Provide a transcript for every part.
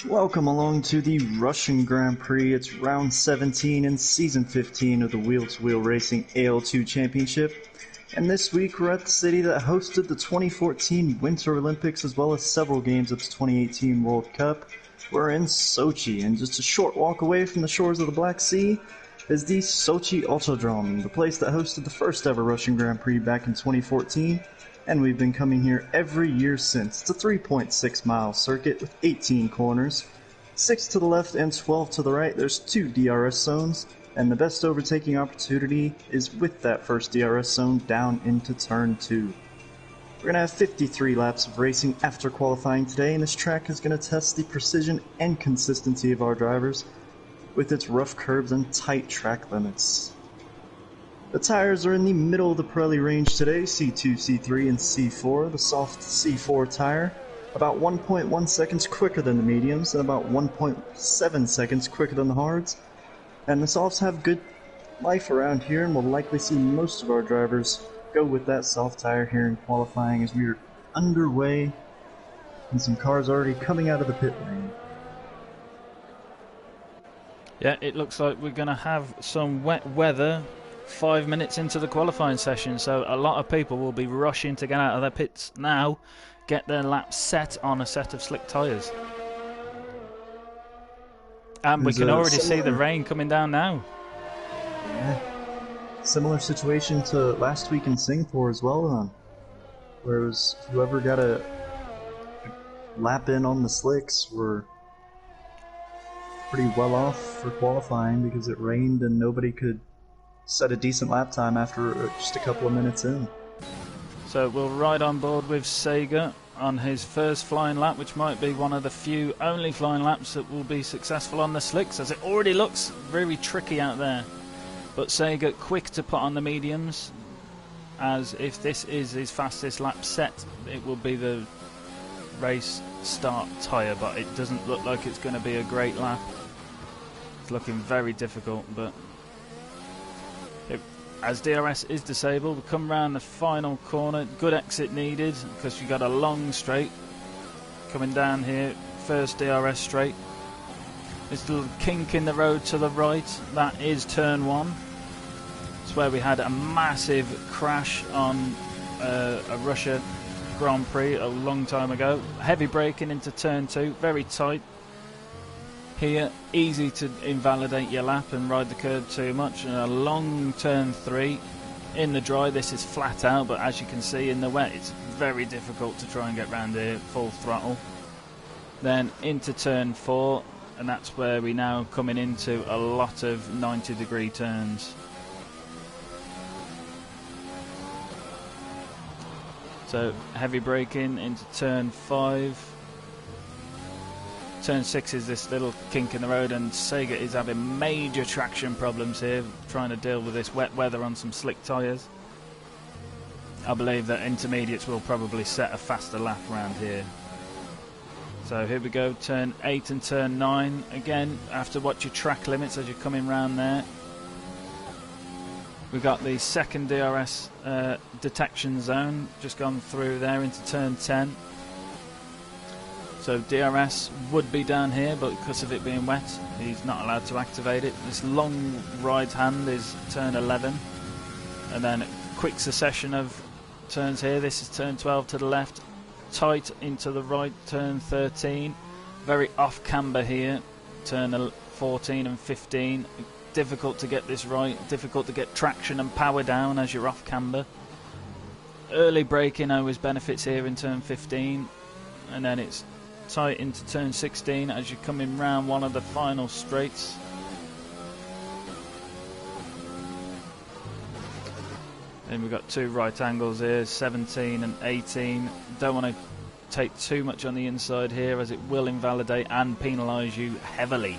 Welcome along to the Russian Grand Prix. It's round 17 and season 15 of the Wheel2Wheel Racing AL2 Championship. And this week we're at the city that hosted the 2014 Winter Olympics as well as several games of the 2018 World Cup. We're in Sochi, and just a short walk away from the shores of the Black Sea is the Sochi Autodrome, the place that hosted the first ever Russian Grand Prix back in 2014. And we've been coming here every year since. It's a 3.6 mile circuit with 18 corners, 6 to the left and 12 to the right. There's 2 DRS zones, and the best overtaking opportunity is with that first DRS zone down into turn 2. We're going to have 53 laps of racing after qualifying today, and this track is going to test the precision and consistency of our drivers with its rough curbs and tight track limits. The tires are in the middle of the Pirelli range today, C2, C3, and C4. The soft C4 tire, about 1.1 seconds quicker than the mediums, and about 1.7 seconds quicker than the hards. And the softs have good life around here, and we'll likely see most of our drivers go with that soft tire here in qualifying as we are underway, and some cars already coming out of the pit lane. Yeah, it looks like we're going to have some wet weather 5 minutes into the qualifying session, so a lot of people will be rushing to get out of their pits now, get their laps set on a set of slick tyres. And we can already see the rain coming down now. Yeah. Similar situation to last week in Singapore as well, where it was whoever got a lap in on the slicks were pretty well off for qualifying because it rained and nobody could set a decent lap time after just a couple of minutes in. So we'll ride on board with Sega on his first flying lap, which might be one of the few only flying laps that will be successful on the slicks, as it already looks very tricky out there. But Sega quick to put on the mediums, as if this is his fastest lap set, it will be the race start tyre, but it doesn't look like it's going to be a great lap. It's looking very difficult, but as DRS is disabled, we come round the final corner. Good exit needed because you got a long straight coming down here. First DRS straight. This little kink in the road to the right, that is turn 1. It's where we had a massive crash on a Russia Grand Prix a long time ago. Heavy braking into turn 2, very tight. Here, easy to invalidate your lap and ride the curb too much. And a long turn 3. In the dry, this is flat out, but as you can see in the wet, it's very difficult to try and get round here, full throttle. Then into turn 4, and that's where we now coming into a lot of 90-degree turns. So, heavy braking into turn 5. Turn 6 is this little kink in the road, and Sega is having major traction problems here, trying to deal with this wet weather on some slick tyres. I believe that intermediates will probably set a faster lap around here. So here we go, turn 8 and turn 9. Again, have to watch your track limits as you're coming round there. We've got the second DRS detection zone, just gone through there into turn 10. So DRS would be down here, but because of it being wet, he's not allowed to activate it. This long right hand is turn 11. And then a quick succession of turns here. This is turn 12 to the left. Tight into the right, turn 13. Very off camber here, turn 14 and 15. Difficult to get this right, difficult to get traction and power down as you're off camber. Early braking always benefits here in turn 15. And then it's tight into turn 16 as you're coming round one of the final straights. Then we've got 2 right angles here, 17 and 18. Don't want to take too much on the inside here as it will invalidate and penalise you heavily.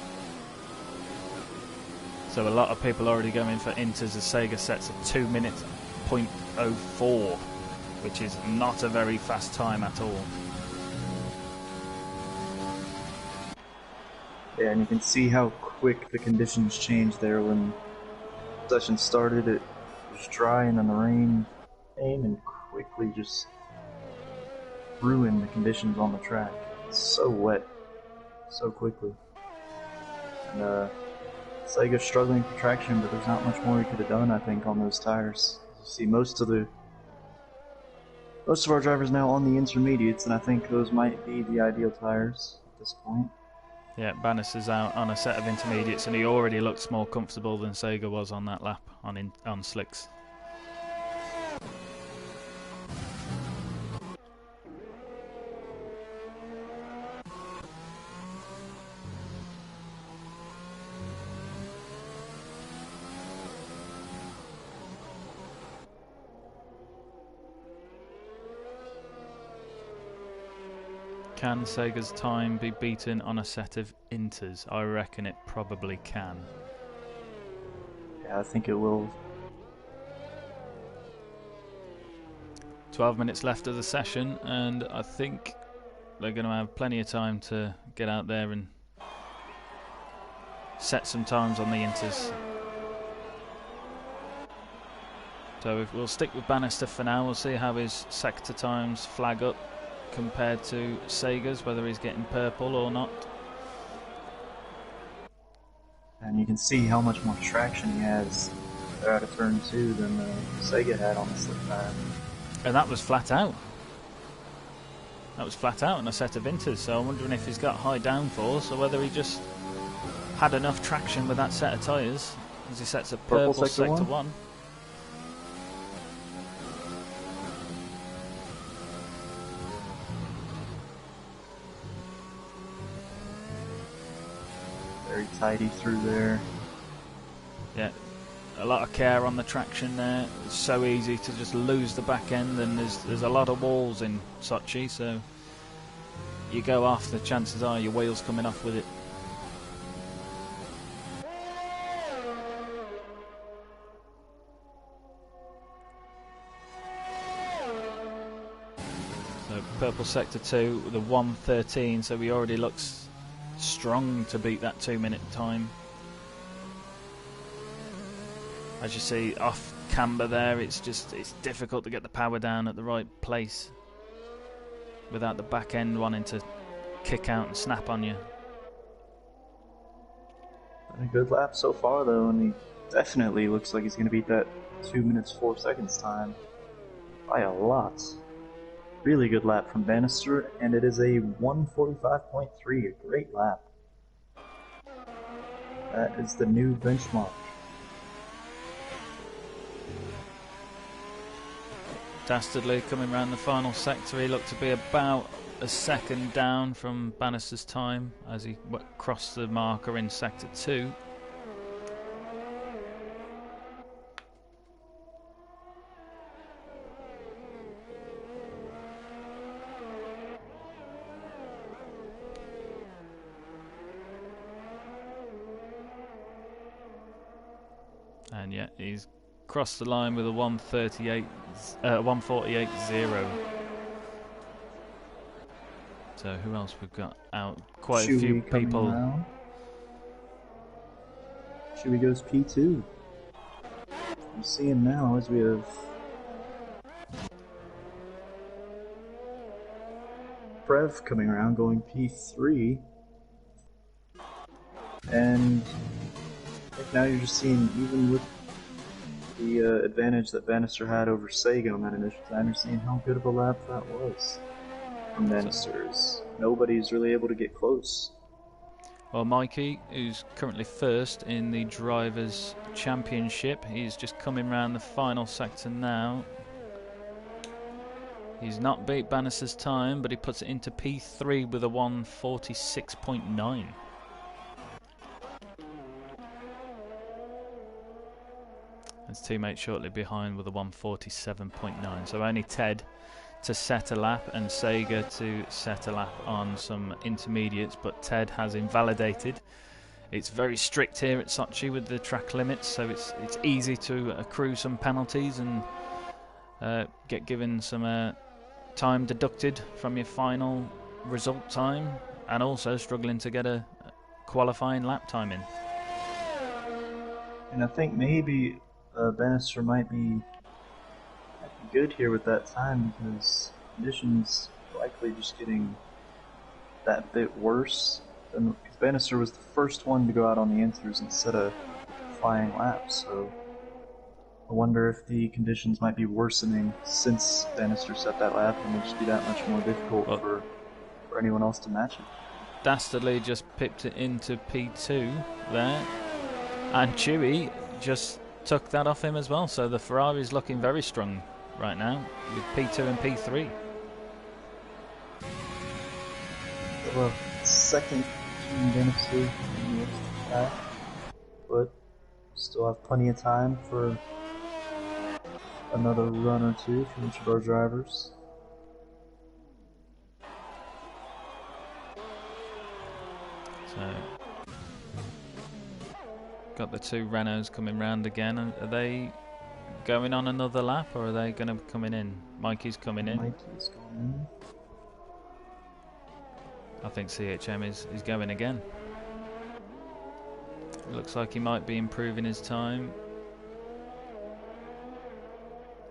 So a lot of people already going for inters as Sega sets a 2 minutes .04, which is not a very fast time at all. Yeah, and you can see how quick the conditions changed there when the session started. It was dry and then the rain came and quickly just ruined the conditions on the track. It's so wet. so quickly. And Sega's struggling for traction, but there's not much more he could have done, I think, on those tires. You see most of our drivers now on the intermediates, and I think those might be the ideal tires at this point. Yeah, Bannister's out on a set of intermediates, and he already looks more comfortable than Sega was on that lap on slicks. Can Sega's time be beaten on a set of inters? I reckon it probably can. Yeah, I think it will. 12 minutes left of the session, and I think they're going to have plenty of time to get out there and set some times on the inters. So if we'll stick with Bannister for now. We'll see how his sector times flag up compared to Sega's, whether he's getting purple or not. And you can see how much more traction he has out of turn 2 than Sega had on the slip tire. And that was flat out. That was flat out on a set of inters, so I'm wondering if he's got high downforce or whether he just had enough traction with that set of tyres as he sets a purple sector 1. Very tidy through there. Yeah, a lot of care on the traction there. It's so easy to just lose the back end, and there's a lot of walls in Sochi, so you go off, the chances are your wheel's coming off with it. So purple sector 2 with a 1:13, so he already looks strong to beat that 2-minute time. As you see off camber there, it's difficult to get the power down at the right place without the back end wanting to kick out and snap on you. A good lap so far though, and he definitely looks like he's going to beat that 2 minutes 4 seconds time by a lot. Really good lap from Bannister, and it is a 1:45.3, a great lap. That is the new benchmark. Dastardly coming around the final sector, he looked to be about a second down from Bannister's time as he crossed the marker in sector 2. And yet he's crossed the line with a 1:48.0. So who else we've got out? Quite a few people. Chewy goes P2. I'm seeing now as we have Prev coming around going P3, and now you're just seeing, even with the advantage that Bannister had over Sega on that initial time, you're seeing how good of a lap that was from Bannister's. Nobody's really able to get close. Well, Mikey, who's currently first in the Drivers' Championship, he's just coming round the final sector now. He's not beat Bannister's time, but he puts it into P3 with a 1:46.9. His teammate shortly behind with a 1:47.9. So only Ted to set a lap and Sega to set a lap on some intermediates, but Ted has invalidated. It's very strict here at Sochi with the track limits, so it's easy to accrue some penalties and get given some time deducted from your final result time, and also struggling to get a qualifying lap time in. And I think maybe Bannister might be good here with that time, because conditions likely just getting that bit worse And Bannister was the first one to go out on the inters instead of flying laps, so I wonder if the conditions might be worsening since Bannister set that lap and it'll just be that much more difficult for anyone else to match it. Dastardly just pipped it into P2 there, and Chewy just took that off him as well, so the Ferrari's looking very strong right now with P2 and P3. Well, second in Bannister in the pack, but still have plenty of time for another run or two from each of our drivers. So, got the two Renaults coming round again. Are they going on another lap, or are they going to be coming in? Mikey's coming in. Mikey's going in. I think CHM is going again. It looks like he might be improving his time.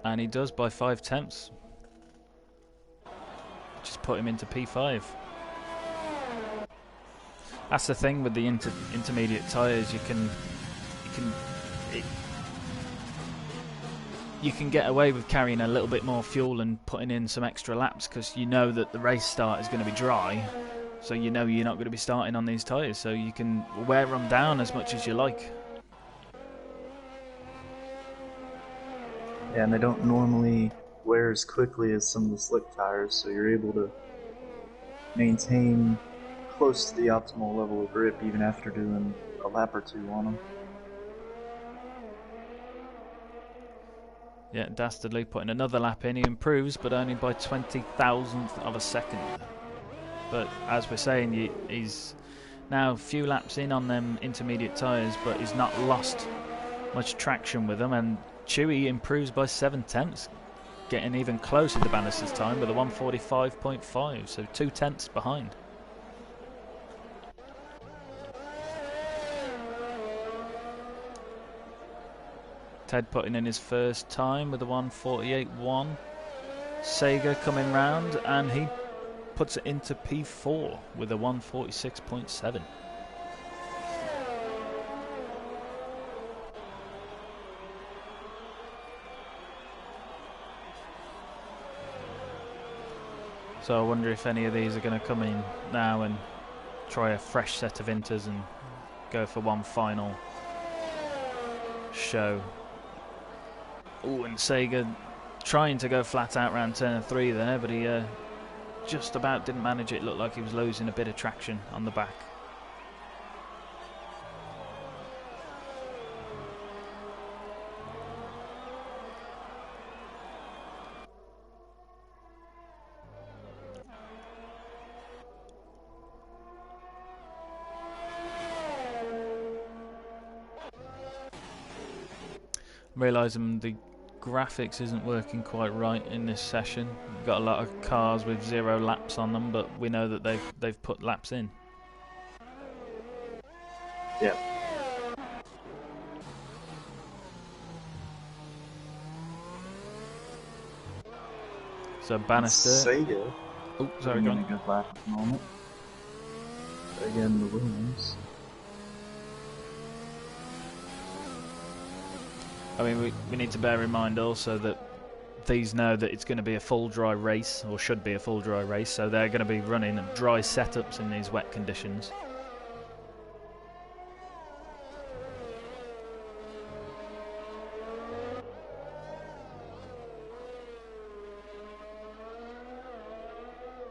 And he does by 5 tenths. Just put him into P5. That's the thing with the intermediate tyres. You can get away with carrying a little bit more fuel and putting in some extra laps because you know that the race start is going to be dry. So you know you're not going to be starting on these tyres. So you can wear them down as much as you like. Yeah, and they don't normally wear as quickly as some of the slick tires, so you're able to maintain close to the optimal level of grip even after doing a lap or two on them. Yeah, Dastardly putting another lap in. He improves, but only by 20,000th of a second. But as we're saying, he's now a few laps in on them intermediate tyres, but he's not lost much traction with them. And Chewy improves by 7 tenths, getting even closer to Bannister's time with a 1:45.5, so 2 tenths behind. Ted putting in his first time with a 1:48.1. Sega coming round, and he puts it into P4 with a 1:46.7. So I wonder if any of these are going to come in now and try a fresh set of inters and go for one final show. Oh, and Sega trying to go flat out around turn 3 there, but he just about didn't manage it. Looked like he was losing a bit of traction on the back. Realising the graphics isn't working quite right in this session. We've got a lot of cars with 0 laps on them, but we know that they've put laps in. Yeah. So Bannister. Sega. Oh, sorry, go on. A good lap at the moment. Again, the Williams. I mean, we need to bear in mind also that these know that it's going to be a full dry race, or should be a full dry race, so they're going to be running dry setups in these wet conditions.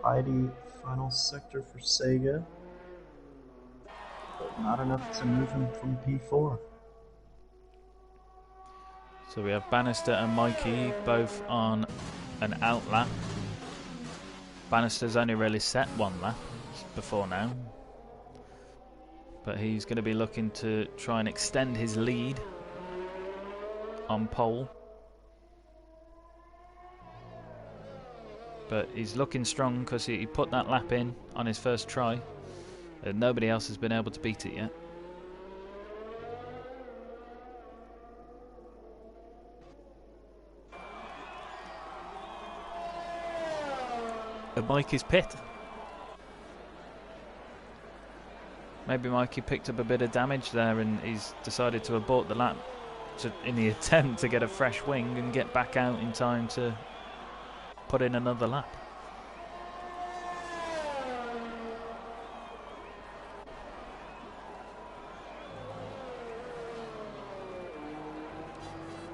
Mighty final sector for Sega, but not enough to move him from P4. So we have Bannister and Mikey both on an out lap. Bannister's only really set 1 lap before now, but he's going to be looking to try and extend his lead on pole. But he's looking strong because he put that lap in on his first try, and nobody else has been able to beat it yet. A Mikey's pit. Maybe Mikey picked up a bit of damage there and he's decided to abort the lap in the attempt to get a fresh wing and get back out in time to put in another lap.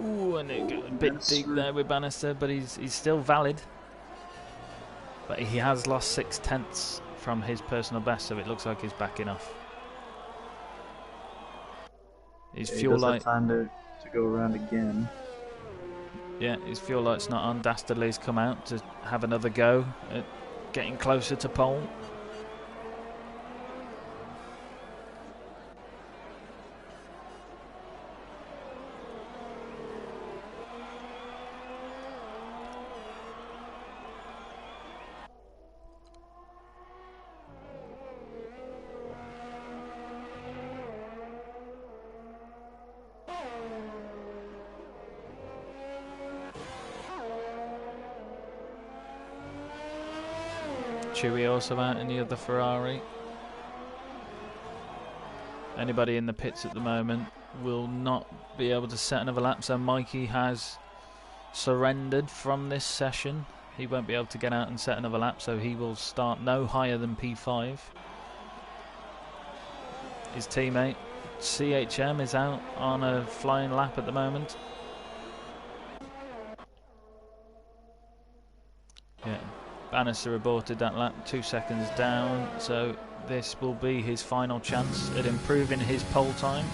Ooh, and it got a bit deep there with Bannister, but he's still valid. But he has lost 0.6 from his personal best, so it looks like he's backing off. His fuel light. Time to go around again. Yeah, his fuel light's not on. Dastardly's come out to have another go at getting closer to pole. Chewy also out in the other Ferrari. Anybody in the pits at the moment will not be able to set another lap, so Mikey has surrendered from this session. He won't be able to get out and set another lap, so he will start no higher than P5. His teammate CHM is out on a flying lap at the moment. Yeah. Bannister aborted that lap, 2 seconds down, so this will be his final chance at improving his pole time.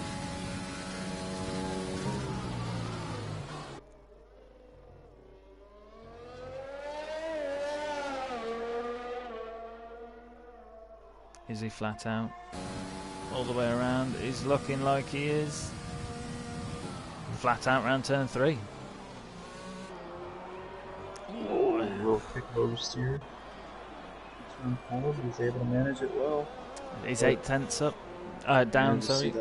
Is he flat out? All the way around, he's looking like he is. Flat out round turn 3. Little kick oversteer. Turn forward, he's able to manage it well. He's 0.8 up, down. Sorry.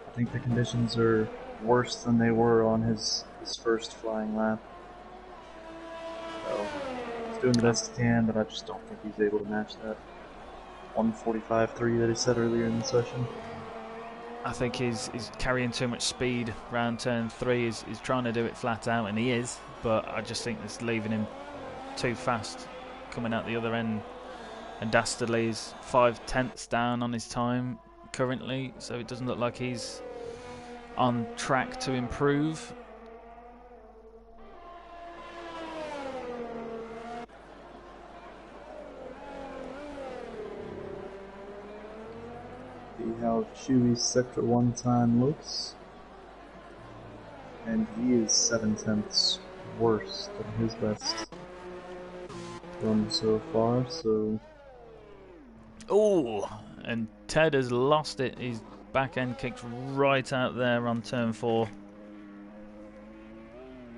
I think the conditions are worse than they were on his first flying lap. So he's doing the best he can, but I just don't think he's able to match that 1:45.3 that he said earlier in the session. I think he's carrying too much speed round turn 3. He's trying to do it flat out, and he is, but I just think it's leaving him too fast coming out the other end. And Dastardly's 0.5 down on his time currently, so it doesn't look like he's on track to improve. See how Chewy's Sector 1 time looks. And he is 0.7 worse than his best run so far, so... Oh, and Ted has lost it. His back end kicked right out there on turn 4.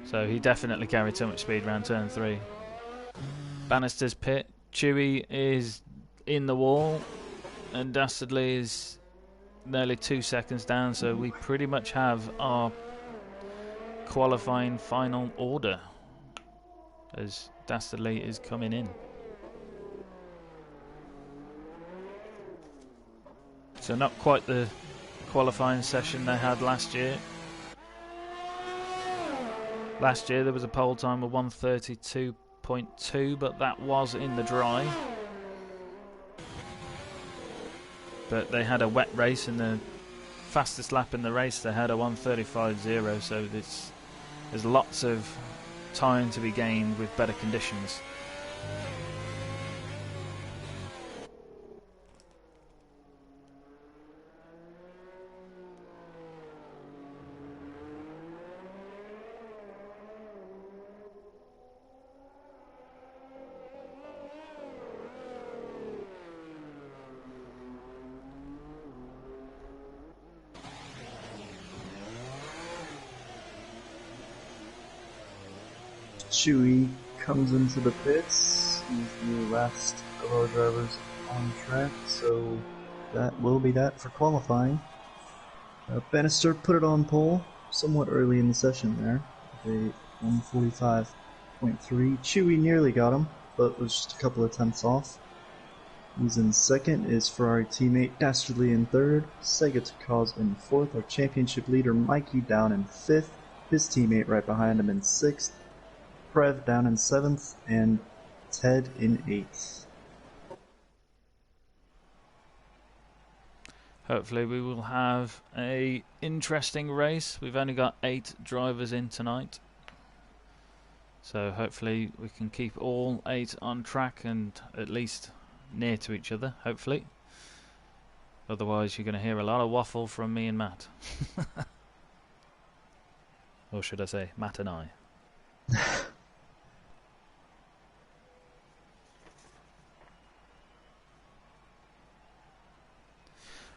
So he definitely carried too much speed around turn 3. Bannister's pit. Chewy is in the wall, and Dastardly is nearly 2 seconds down, so we pretty much have our qualifying final order as Dastardly is coming in. So not quite the qualifying session they had last year. Last year there was a pole time of 1:32.2, but that was in the dry. But they had a wet race, and the fastest lap in the race they had a 1:35.0, so there's lots of time to be gained with better conditions. Chewy comes into the pits. He's the last of our drivers on track, so that will be that for qualifying. Bannister put it on pole somewhat early in the session there, with a 1:45.3. Chewy nearly got him, but was just a couple of tenths off. He's in second is Ferrari teammate Dastardly in third, Sega Takaz in fourth, our championship leader Mikey down in fifth, his teammate right behind him in sixth, Prev down in seventh, and Ted in eighth. Hopefully we will have a interesting race. We've only got 8 drivers in tonight, so hopefully we can keep all 8 on track and at least near to each other, hopefully. Otherwise you're going to hear a lot of waffle from me and Matt. Or should I say Matt and I.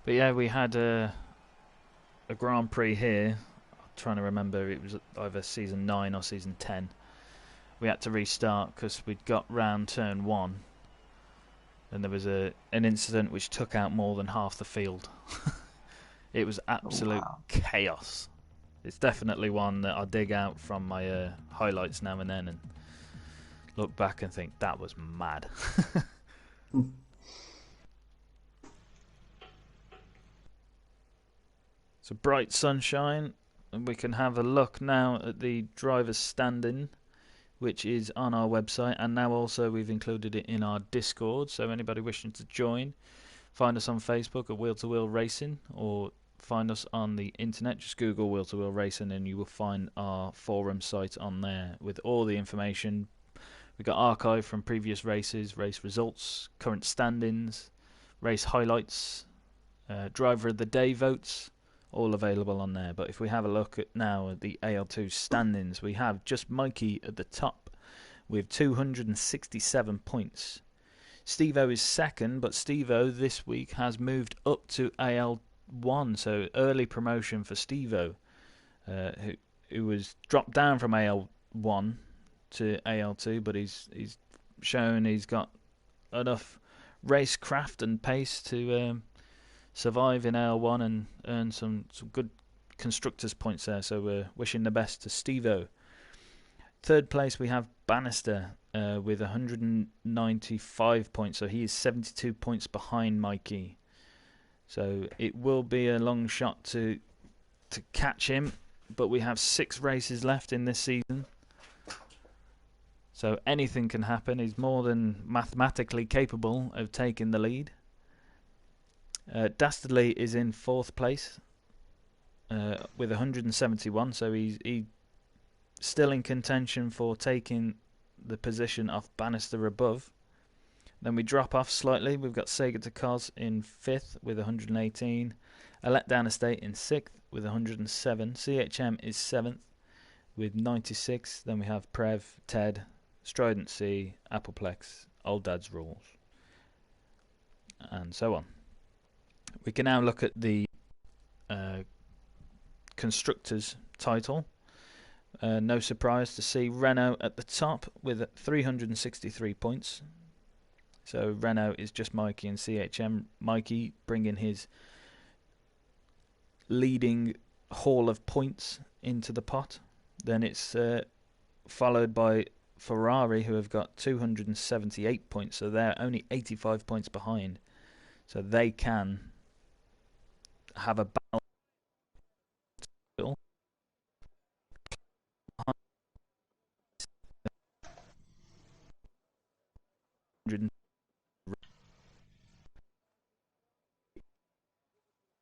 But yeah, we had a Grand Prix here. I'm trying to remember, it was either season 9 or season 10. We had to restart because we'd got round turn 1 and there was an incident which took out more than half the field. It was absolute chaos. It's definitely one that I dig out from my highlights now and then and look back and think that was mad. So bright sunshine, and we can have a look now at the driver's standing, which is on our website, and now also we've included it in our Discord, so anybody wishing to join, find us on Facebook at Wheel2Wheel Racing, or find us on the internet, just Google Wheel2Wheel Racing and you will find our forum site on there with all the information. We've got archive from previous races, race results, current standings, race highlights, driver of the day votes, all available on there. But if we have a look at now at the AL2 standings, we have just Mikey at the top with 267 points. Steve-O is second, but Steve-O this week has moved up to AL1, so early promotion for Steve-O, who was dropped down from AL1 to AL2, but he's shown he's got enough racecraft and pace to survive in AL1 and earn some good constructors points there, so we're wishing the best to Steve-O. Third place we have Bannister with 195 points, so he is 72 points behind Mikey, so it will be a long shot to catch him, but we have 6 races left in this season, so anything can happen. He's more than mathematically capable of taking the lead. Dastardly is in 4th place with 171, so he's still in contention for taking the position off Bannister above. Then we drop off slightly. We've got Sega Takaz in 5th with 118, A Letdown Estate in 6th with 107, CHM is 7th with 96, then we have Prev, Ted, Strident C, Appleplex, Old Dad's Rules, and so on. We can now look at the Constructors title. No surprise to see Renault at the top with 363 points. So Renault is just Mikey and CHM. Mikey bringing his leading haul of points into the pot. Then it's followed by Ferrari, who have got 278 points. So they're only 85 points behind. So they can have a battle.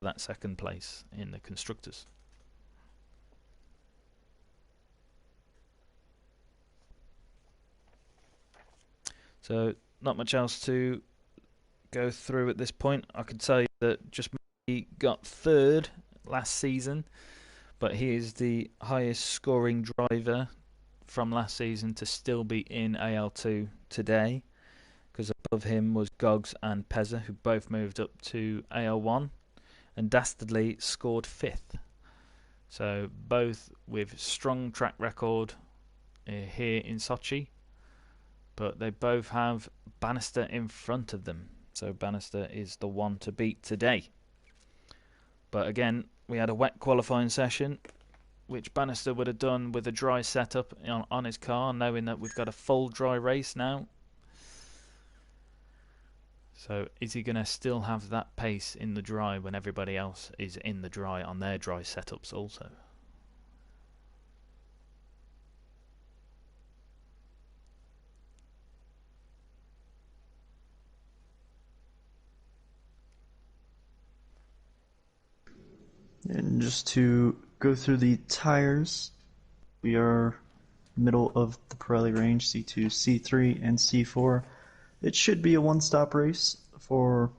That second place in the constructors. So not much else to go through at this point. I can tell you that just he got 3rd last season, but he is the highest scoring driver from last season to still be in AL2 today, because above him was Gogs and Pezza, who both moved up to AL1, and Dastardly scored 5th. So both with strong track record here in Sochi, but they both have Bannister in front of them. So Bannister is the one to beat today. But again, we had a wet qualifying session, which Bannister would have done with a dry setup on his car, knowing that we've got a full dry race now. So is he going to still have that pace in the dry when everybody else is in the dry on their dry setups also? And just to go through the tires, we are middle of the Pirelli range, C2, C3, and C4. It should be a one-stop race for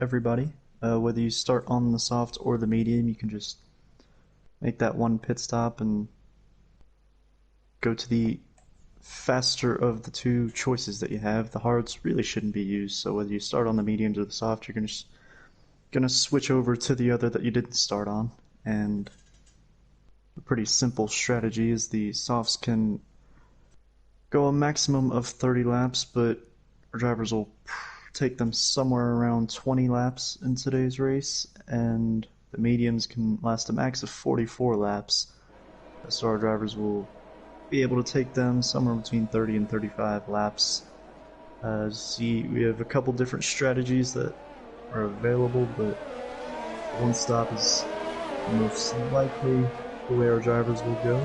everybody. Whether you start on the soft or the medium, you can just make that one pit stop and go to the faster of the two choices that you have. The hards really shouldn't be used, so whether you start on the mediums or the soft, you're gonna switch over to the other that you didn't start on. And a pretty simple strategy is the softs can go a maximum of 30 laps, but our drivers will take them somewhere around 20 laps in today's race, and the mediums can last a max of 44 laps. So our drivers will be able to take them somewhere between 30 and 35 laps. See, we have a couple different strategies that are available, but one stop is most likely the way our drivers will go.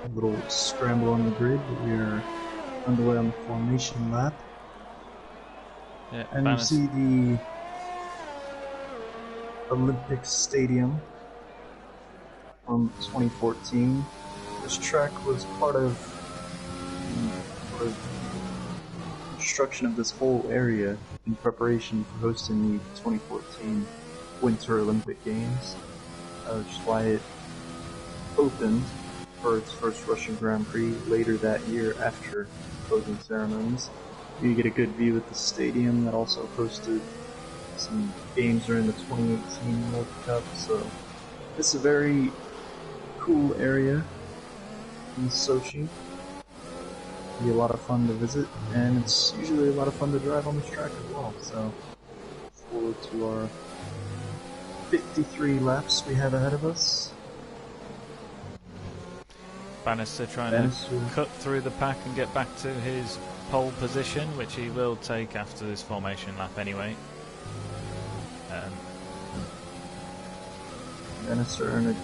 A little scramble on the grid, but we are underway on the formation lap. Yeah, and you see the Olympic Stadium from 2014. This track was part of the construction of this whole area in preparation for hosting the 2014 Winter Olympic Games, which is why it opened for its first Russian Grand Prix later that year after closing ceremonies. You get a good view at the stadium that also hosted some games during the 2018 World Cup, so it's a very cool area in Sochi. It'll be a lot of fun to visit, and it's usually a lot of fun to drive on this track as well, so look forward to our 53 laps we have ahead of us. Bannister trying to cut through the pack and get back to his pole position, which he will take after this formation lap anyway. Bannister in a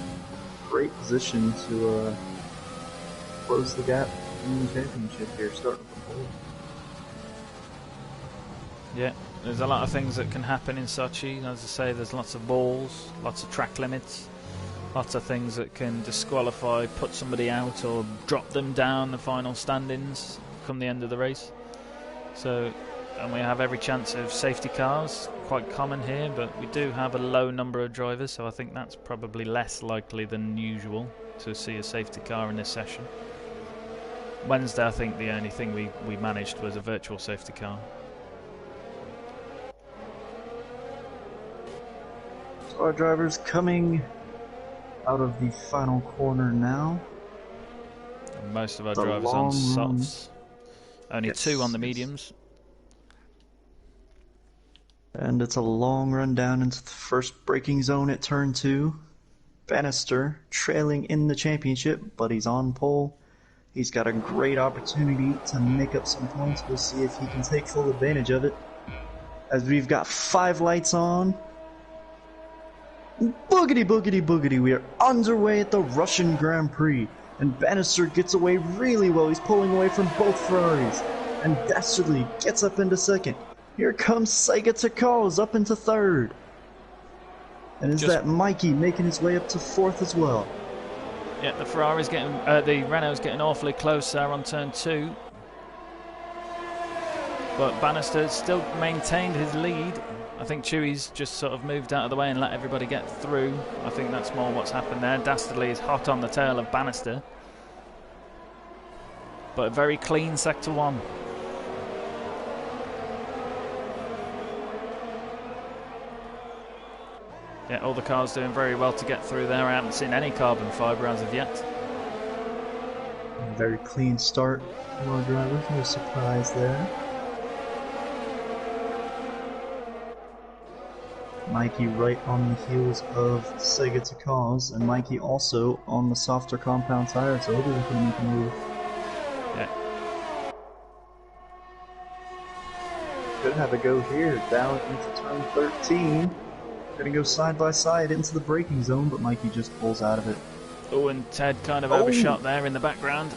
great position to close the gap in the championship here, starting from pole. Yeah, there's a lot of things that can happen in Sochi. As I say, there's lots of balls, lots of track limits, lots of things that can disqualify, put somebody out, or drop them down the final standings come the end of the race. So, and we have every chance of safety cars, quite common here, but we do have a low number of drivers, so I think that's probably less likely than usual to see a safety car in this session. Wednesday, I think the only thing we managed was a virtual safety car. So our drivers coming out of the final corner now. And most of our drivers on softs. Only two on the mediums. And it's a long run down into the first braking zone at turn 2. Bannister trailing in the championship, but he's on pole. He's got a great opportunity to make up some points. We'll see if he can take full advantage of it. As we've got 5 lights on. Boogity, boogity, boogity. We are underway at the Russian Grand Prix. And Bannister gets away really well. He's pulling away from both Ferraris. And Dastardly gets up into second. Here comes Sega Takals up into third. And is that Mikey making his way up to fourth as well? Yeah, the Ferrari's getting, the Renault's getting awfully close there on turn 2. But Bannister still maintained his lead. I think Chewy's just sort of moved out of the way and let everybody get through. I think that's more what's happened there. Dastardly is hot on the tail of Bannister. But a very clean sector 1. Yeah, all the cars doing very well to get through there. I haven't seen any carbon fibre as of yet. A very clean start for our drivers, no surprise there. Mikey right on the heels of Sega Takals, and Mikey also on the softer compound tire, so he'll be looking to make a move. Yeah. could have a go here. Down into turn 13. Gonna go side by side into the braking zone, but Mikey just pulls out of it. Oh, and Ted kind of overshot there in the background.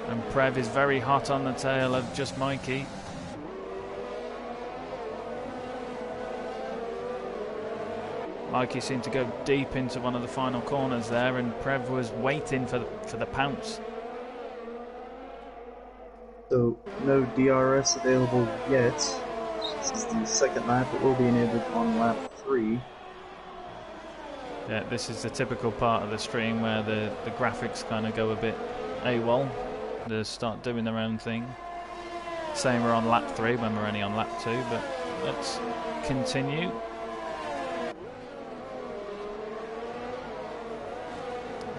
And Prev is very hot on the tail of just Mikey. Mikey seemed to go deep into one of the final corners there, and Prev was waiting for the pounce. So no DRS available yet. This is the second lap. It will be enabled on lap 3. Yeah, this is the typical part of the stream where the graphics kind of go a bit AWOL. They start doing their own thing. Same we're on lap 3 when we're only on lap 2, but let's continue.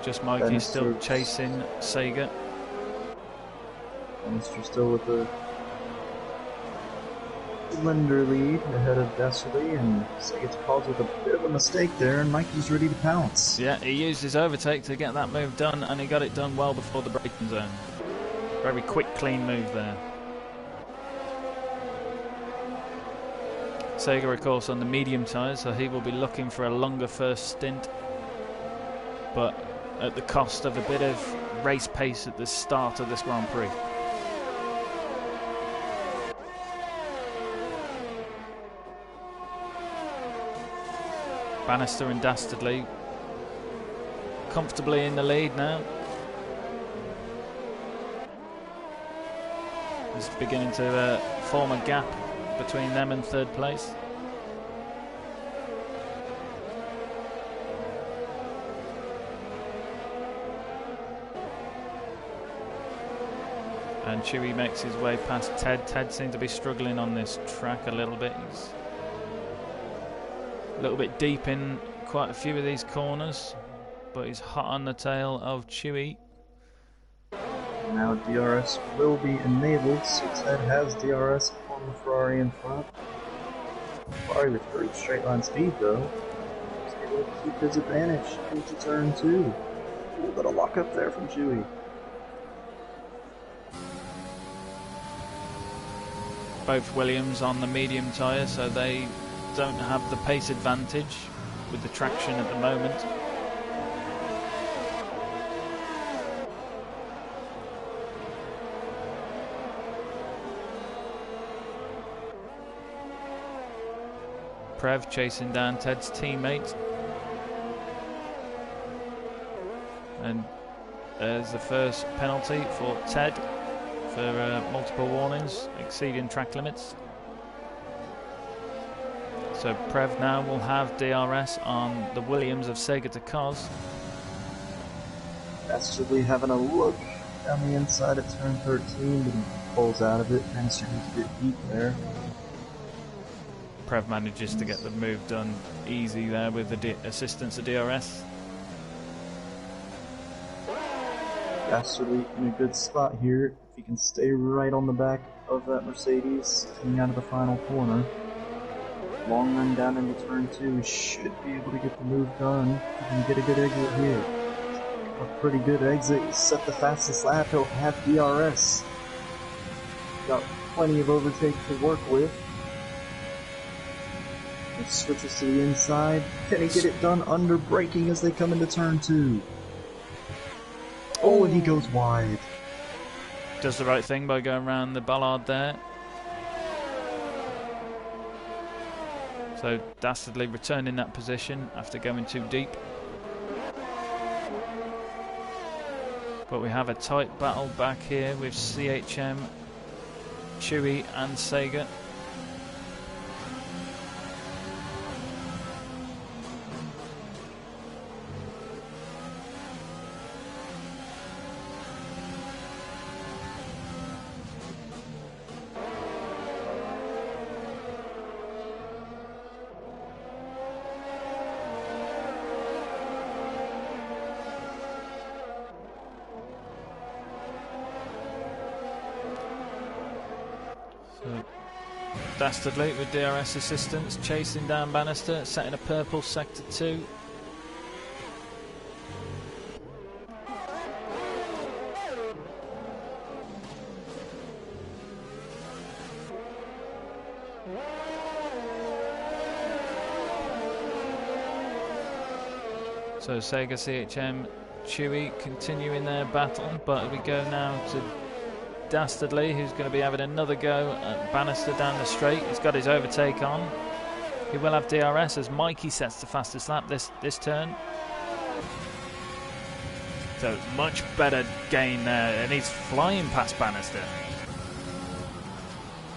Just Mikey still chasing Sega. Mr. still with the slender lead ahead of Dastardly, and Sega's caught with a bit of a mistake there, and Mikey's ready to pounce. Yeah, he used his overtake to get that move done, and he got it done well before the braking zone. Very quick, clean move there. Sega, of course, on the medium tyres, so he will be looking for a longer first stint, but at the cost of a bit of race pace at the start of this Grand Prix. Bannister and Dastardly comfortably in the lead now. It's beginning to form a gap between them and third place. And Chewy makes his way past Ted. Ted seems to be struggling on this track a little bit. He's a little bit deep in quite a few of these corners, but he's hot on the tail of Chewy. Now DRS will be enabled, so Ted has DRS on the Ferrari in front. Ferrari with great straight line speed though. He's able to keep his advantage into turn 2. A little bit of lock up there from Chewy. Both Williams on the medium tyre, so they don't have the pace advantage with the traction at the moment. Prev chasing down Ted's teammate. And there's the first penalty for Ted for multiple warnings, exceeding track limits. So Prev now will have DRS on the Williams of Sega to Cos. Dastardly having a look down the inside at turn 13, but he pulls out of it and starting to get deep there. Prev manages to get the move done easy there with the assistance of DRS. Dastardly in a good spot here. If he can stay right on the back of that Mercedes coming out of the final corner. Long run down into turn 2, he should be able to get the move done. He can get a good exit here. A pretty good exit. He set the fastest lap. He'll have DRS. Got plenty of overtake to work with. He switches to the inside. Can he get it done under braking as they come into turn 2? Oh, and he goes wide. Does the right thing by going around the bollard there. So Dastardly returning that position after going too deep. But we have a tight battle back here with CHM, Chewy and Sega. Dastardly with DRS assistance, chasing down Bannister, setting a purple sector 2. So Sega, CHM, Chewy continuing their battle, but we go now to Dastardly, who's going to be having another go at Bannister down the straight. He's got his overtake on. He will have DRS as Mikey sets the fastest lap this turn. So much better gain there, and he's flying past Bannister.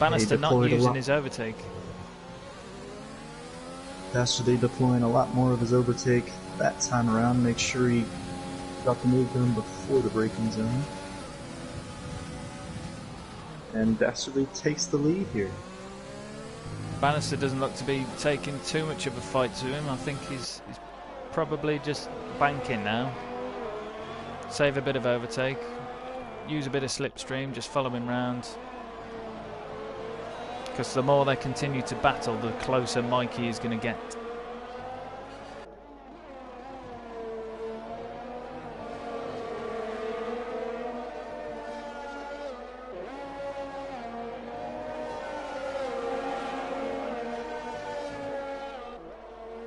Bannister not using his overtake. Dastardly deploying a lot more of his overtake that time around, make sure he got the move done before the braking zone. And Dastardly takes the lead here. Bannister doesn't look to be taking too much of a fight to him. I think he's probably just banking now. Save a bit of overtake, use a bit of slipstream, just follow him round. Because the more they continue to battle, the closer Mikey is going to get.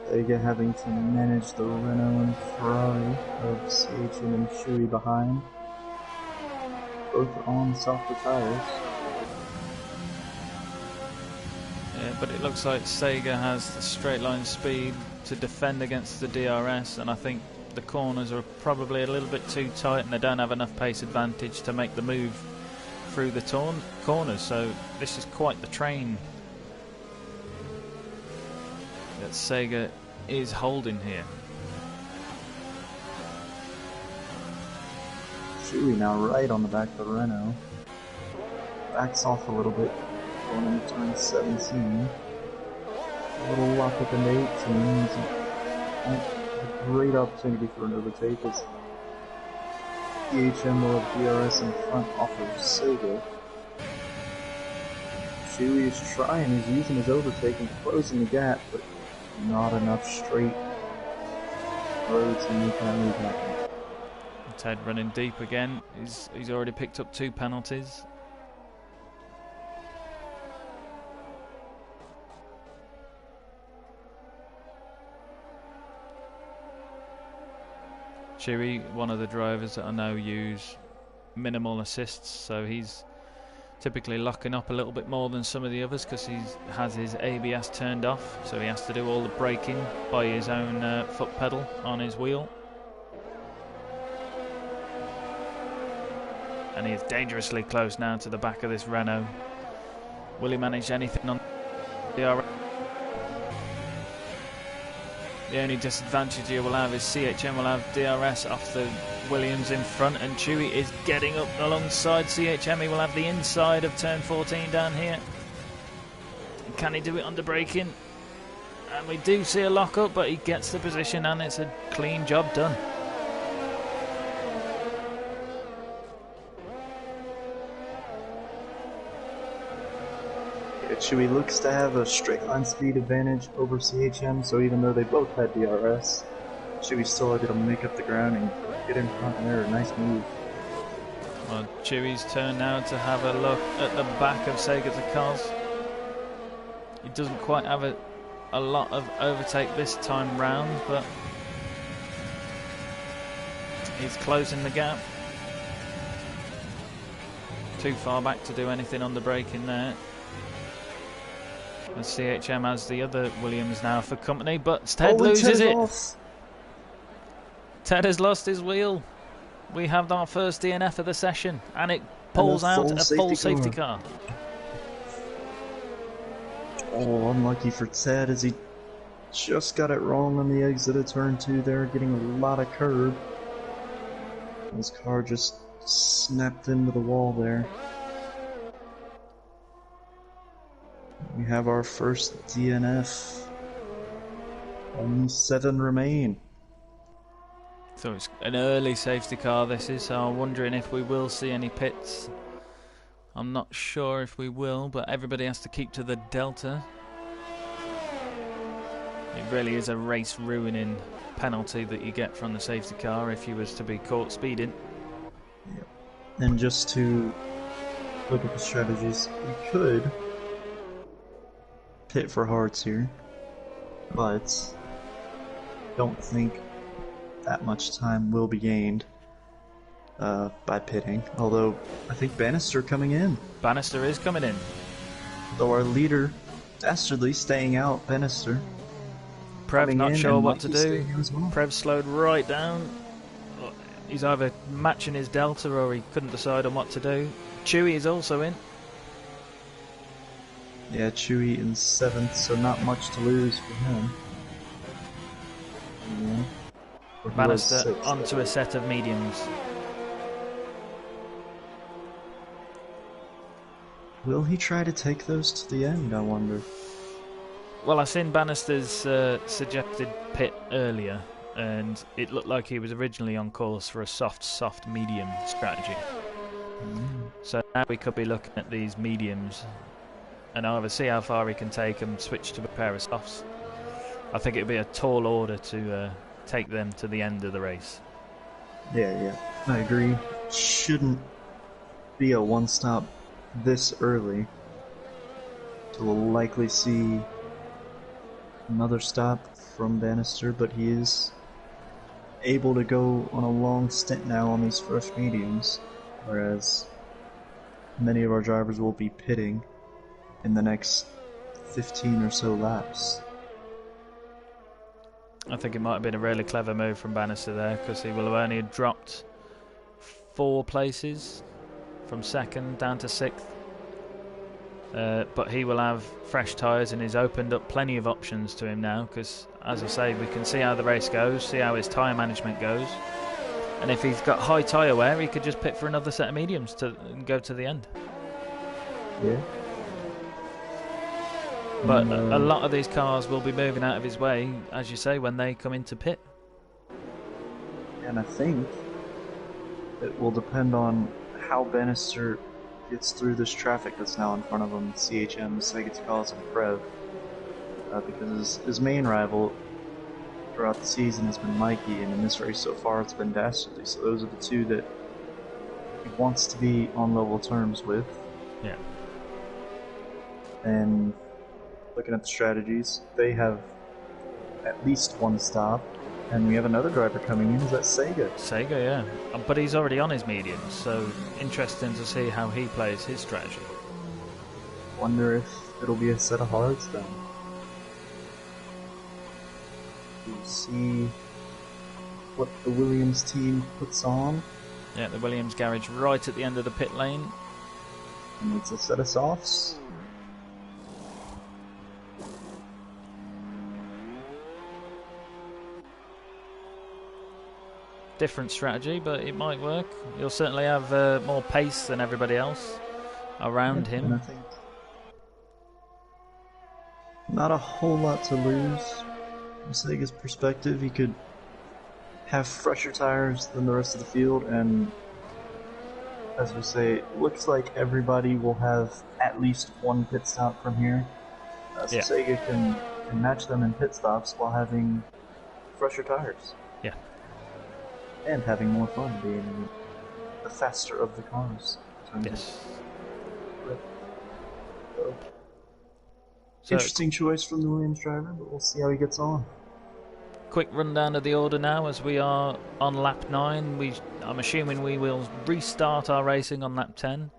Sega having to manage the Renault and Ferrari of CHM and Chewy behind. Both on softer tires. Yeah, but it looks like Sega has the straight line speed to defend against the DRS, and I think the corners are probably a little bit too tight and they don't have enough pace advantage to make the move through the corners, so this is quite the train that Sega is holding here. Chewy now right on the back of the Renault. Backs off a little bit, going into turn 17. A little lock up into 18. A great opportunity for an overtake as CHM will have DRS in front off of Sega. Chewy is trying, he's using his overtake and closing the gap, but not enough straight road to make that move happen. Ted running deep again. He's already picked up 2 penalties. Chewy, one of the drivers that I know use minimal assists, so he's typically locking up a little bit more than some of the others because he has his ABS turned off, so he has to do all the braking by his own foot pedal on his wheel. And he is dangerously close now to the back of this Renault. Will he manage anything on the DRS? The only disadvantage you will have is CHM will have DRS off the Williams in front, and Chewy is getting up alongside CHM. He will have the inside of turn 14 down here. Can he do it under braking? And we do see a lock up, but he gets the position and it's a clean job done. Chewy looks to have a straight line speed advantage over CHM, so even though they both had DRS, Chewy still had to make up the ground and get in front there. A nice move. Well, Chewy's turn now to have a look at the back of Sega's cars. He doesn't quite have a lot of overtake this time round, but he's closing the gap. Too far back to do anything on the braking there. And CHM has the other Williams now for company, but Ted loses it. Ted has lost his wheel. We have our first DNF of the session, and it pulls out a full safety car. Oh, unlucky for Ted as he just got it wrong on the exit of turn 2 there, getting a lot of curb. His car just snapped into the wall there. We have our first DNF. Only 7 remain. So it's an early safety car this is, so I'm wondering if we will see any pits. I'm not sure if we will, but everybody has to keep to the delta. It really is a race ruining penalty that you get from the safety car if you was to be caught speeding. Yep. And just to look at the strategies, we could pit for hards here, but don't think that much time will be gained by pitting. Although I think Bannister coming in. Bannister is coming in. Though our leader, Dastardly, staying out. Bannister. Prev not sure what to do. Well. Prev slowed right down. He's either matching his delta or he couldn't decide on what to do. Chewy is also in. Yeah, Chewy in 7th, so not much to lose for him. Yeah. Bannister onto a set of mediums. Will he try to take those to the end, I wonder? Well, I seen Bannister's suggested pit earlier, and it looked like he was originally on course for a soft medium strategy. So now we could be looking at these mediums and either see how far he can take them, switch to a pair of softs. I think it would be a tall order to take them to the end of the race. Yeah, I agree. Shouldn't be a one-stop this early. So we'll likely see another stop from Bannister, but he is able to go on a long stint now on these fresh mediums, whereas many of our drivers will be pitting in the next 15 or so laps. I think it might have been a really clever move from Bannister there, because he will have only dropped 4 places from 2nd down to 6th. But he will have fresh tyres and he's opened up plenty of options to him now, because as I say, we can see how the race goes, see how his tyre management goes, and if he's got high tyre wear he could just pit for another set of mediums and go to the end. Yeah. But a lot of these cars will be moving out of his way, as you say, when they come into pit. And I think it will depend on how Bannister gets through this traffic that's now in front of him, CHM, Sega's Cause, and Prev. Because his main rival throughout the season has been Mikey, and in this race so far it's been Dastardly. So those are the two that he wants to be on level terms with. Yeah. And looking at the strategies, they have at least one stop, and we have another driver coming in. Is that Sega? Sega, yeah. But he's already on his mediums, so interesting to see how he plays his strategy. Wonder if it'll be a set of hards then. We'll see what the Williams team puts on. Yeah, the Williams garage right at the end of the pit lane. And it's a set of softs. Different strategy, but it might work. He'll certainly have more pace than everybody else around him. And I think not a whole lot to lose. From Sega's perspective, he could have fresher tires than the rest of the field, and as we say, it looks like everybody will have at least one pit stop from here. So Sega can match them in pit stops while having fresher tires. Yeah. And having more fun being the faster of the cars. Yes. So, interesting choice from the Williams driver, but we'll see how he gets on. Quick rundown of the order now as we are on lap 9. I'm assuming we will restart our racing on lap 10.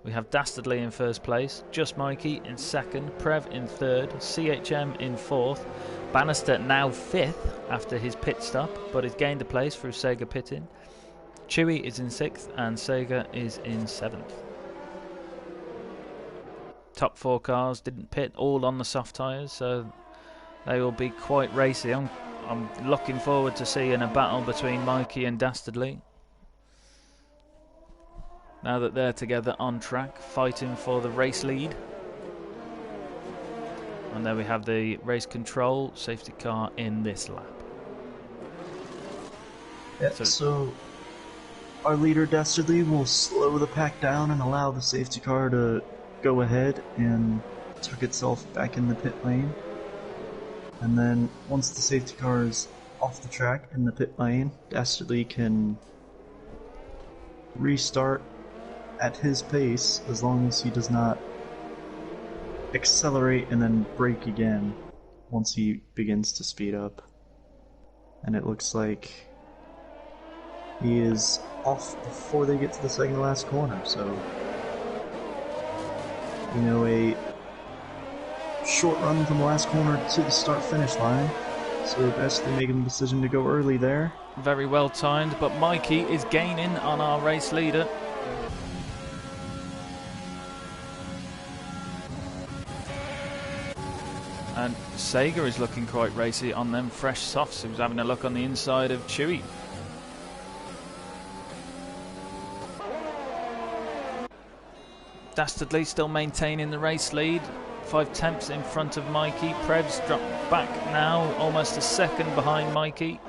We have Dastardly in first place, Just Mikey in second, Prev in third, CHM in fourth, Bannister now fifth after his pit stop, but has gained a place through Sega pitting. Chewy is in sixth and Sega is in seventh. Top 4 cars didn't pit, all on the soft tyres, so they will be quite racy. I'm looking forward to seeing a battle between Mikey and Dastardly. Now that they're together on track, fighting for the race lead. And there we have the race control safety car in this lap. Yeah, so our leader Dastardly will slow the pack down and allow the safety car to go ahead and tuck itself back in the pit lane. And then once the safety car is off the track in the pit lane, Dastardly can restart at his pace as long as he does not accelerate and then brake again once he begins to speed up. And it looks like he is off before they get to the second to last corner, so you know, a short run from the last corner to the start-finish line. So basically making the decision to go early there. Very well timed, but Mikey is gaining on our race leader. And Sega is looking quite racy on them fresh softs. He was having a look on the inside of Chewy. Dastardly still maintaining the race lead. 5/10 in front of Mikey. Prev's dropped back now, almost a second behind Mikey.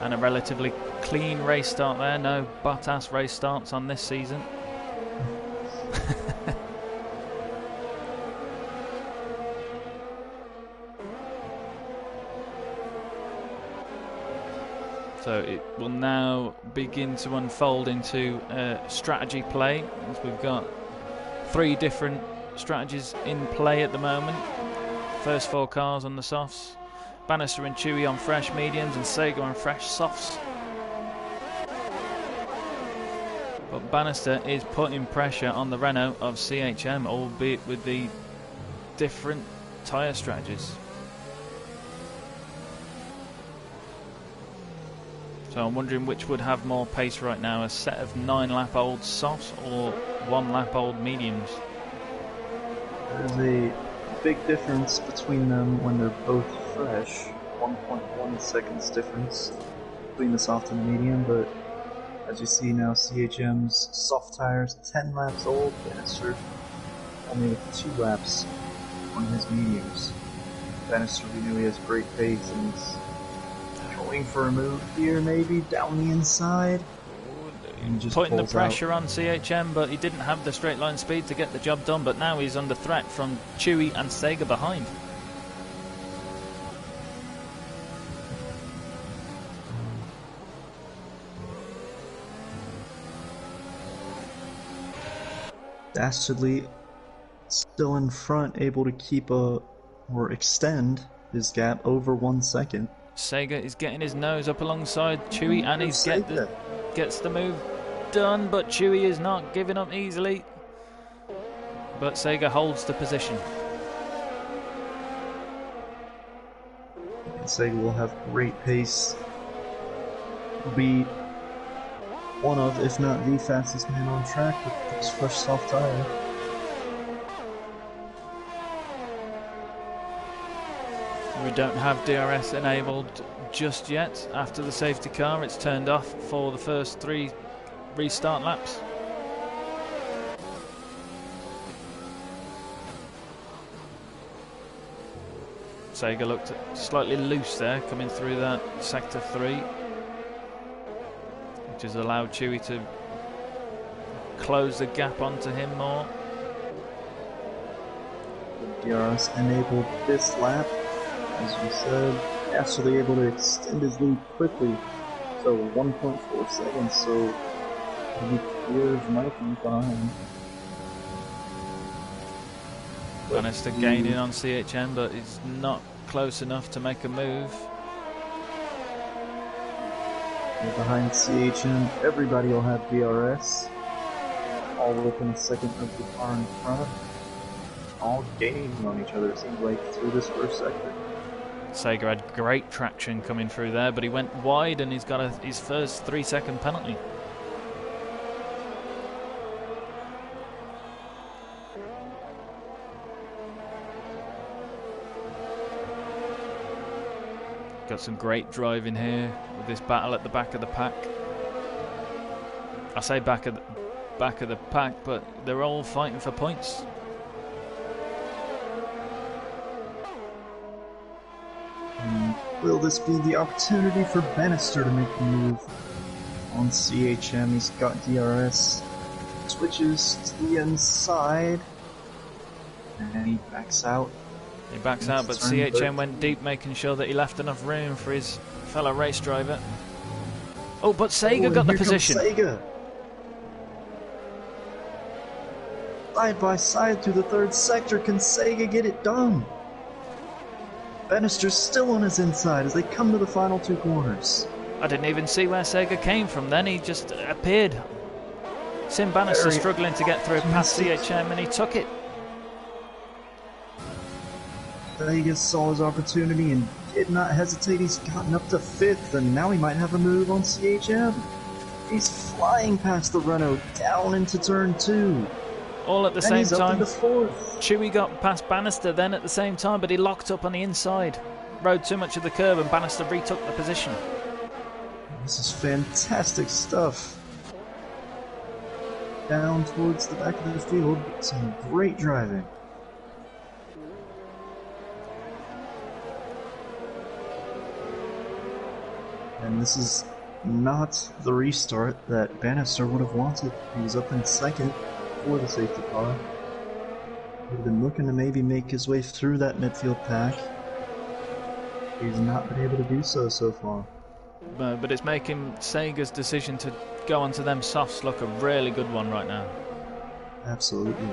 And a relatively clean race start there. No butt-ass race starts on this season. So it will now begin to unfold into strategy play, as we've got 3 different strategies in play at the moment. First 4 cars on the softs, Bannister and Chewy on fresh mediums, and Sega on fresh softs. But Bannister is putting pressure on the Renault of CHM, albeit with the different tyre strategies. So I'm wondering which would have more pace right now, a set of 9-lap-old softs or 1-lap-old mediums. There's a big difference between them when they're both fresh, 1.1 seconds difference between the soft and the medium, but as you see now, CHM's soft tires 10 laps old, Bannister only with 2 laps on his mediums. Bannister, we know he has great pace and he's going for a move here, maybe down the inside. And just putting the pressure out on CHM, but he didn't have the straight line speed to get the job done. But now he's under threat from Chewy and Sega behind. Dastardly still in front, able to keep or extend his gap over 1 second. Sega is getting his nose up alongside Chewy, and he's gets the move done, but Chewy is not giving up easily. But Sega holds the position. And Sega will have great pace. Will be one of, if not the fastest man on track with this fresh soft tire. We don't have DRS enabled just yet. After the safety car, it's turned off for the first 3 restart laps. Sega looked slightly loose there, coming through that sector 3, which has allowed Chewy to close the gap onto him more. The DRS enabled this lap. As we said, actually able to extend his lead quickly, so 1.4 seconds, so he clears Mikey behind. Bannister gaining on CHM, but he's not close enough to make a move. And behind CHM, everybody will have DRS, all within a second of the car in front, all gaining on each other, it seems like, through this first sector. Sega had great traction coming through there, but he went wide and he's got his first 3-second penalty. Got some great driving here with this battle at the back of the pack. I say back of the pack, but they're all fighting for points. Will this be the opportunity for Bannister to make the move on CHM? He's got DRS, switches to the inside, and he backs out. He backs out, but CHM went deep, making sure that he left enough room for his fellow race driver. Oh, but Sega got the position. Sega. side by side through the third sector. Can Sega get it done? Bannister's still on his inside as they come to the final two corners. I didn't even see where Sega came from then, he just appeared. Sim Bannister struggling to get through past CHM and he took it. Sega saw his opportunity and did not hesitate. He's gotten up to 5th and now he might have a move on CHM. He's flying past the Renault down into turn 2. All at the same time. Up into 4th. Chewy got past Bannister then at the same time, but he locked up on the inside. Rode too much of the curb and Bannister retook the position. This is fantastic stuff. Down towards the back of the field, some great driving. And this is not the restart that Bannister would have wanted. He was up in 2nd for the safety car. He'd have been looking to maybe make his way through that midfield pack. He's not been able to do so far. But it's making Sega's decision to go onto them softs look a really good one right now. Absolutely.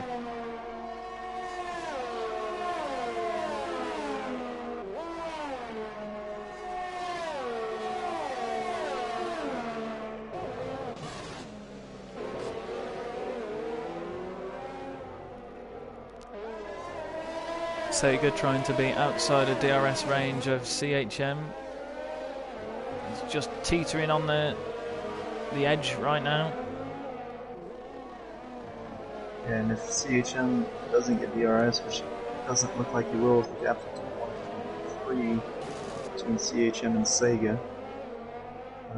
Sega trying to be outside of DRS range of CHM. He's just teetering on the edge right now. And if CHM doesn't get DRS, which doesn't look like he will, the gap to 1.3 between CHM and Sega.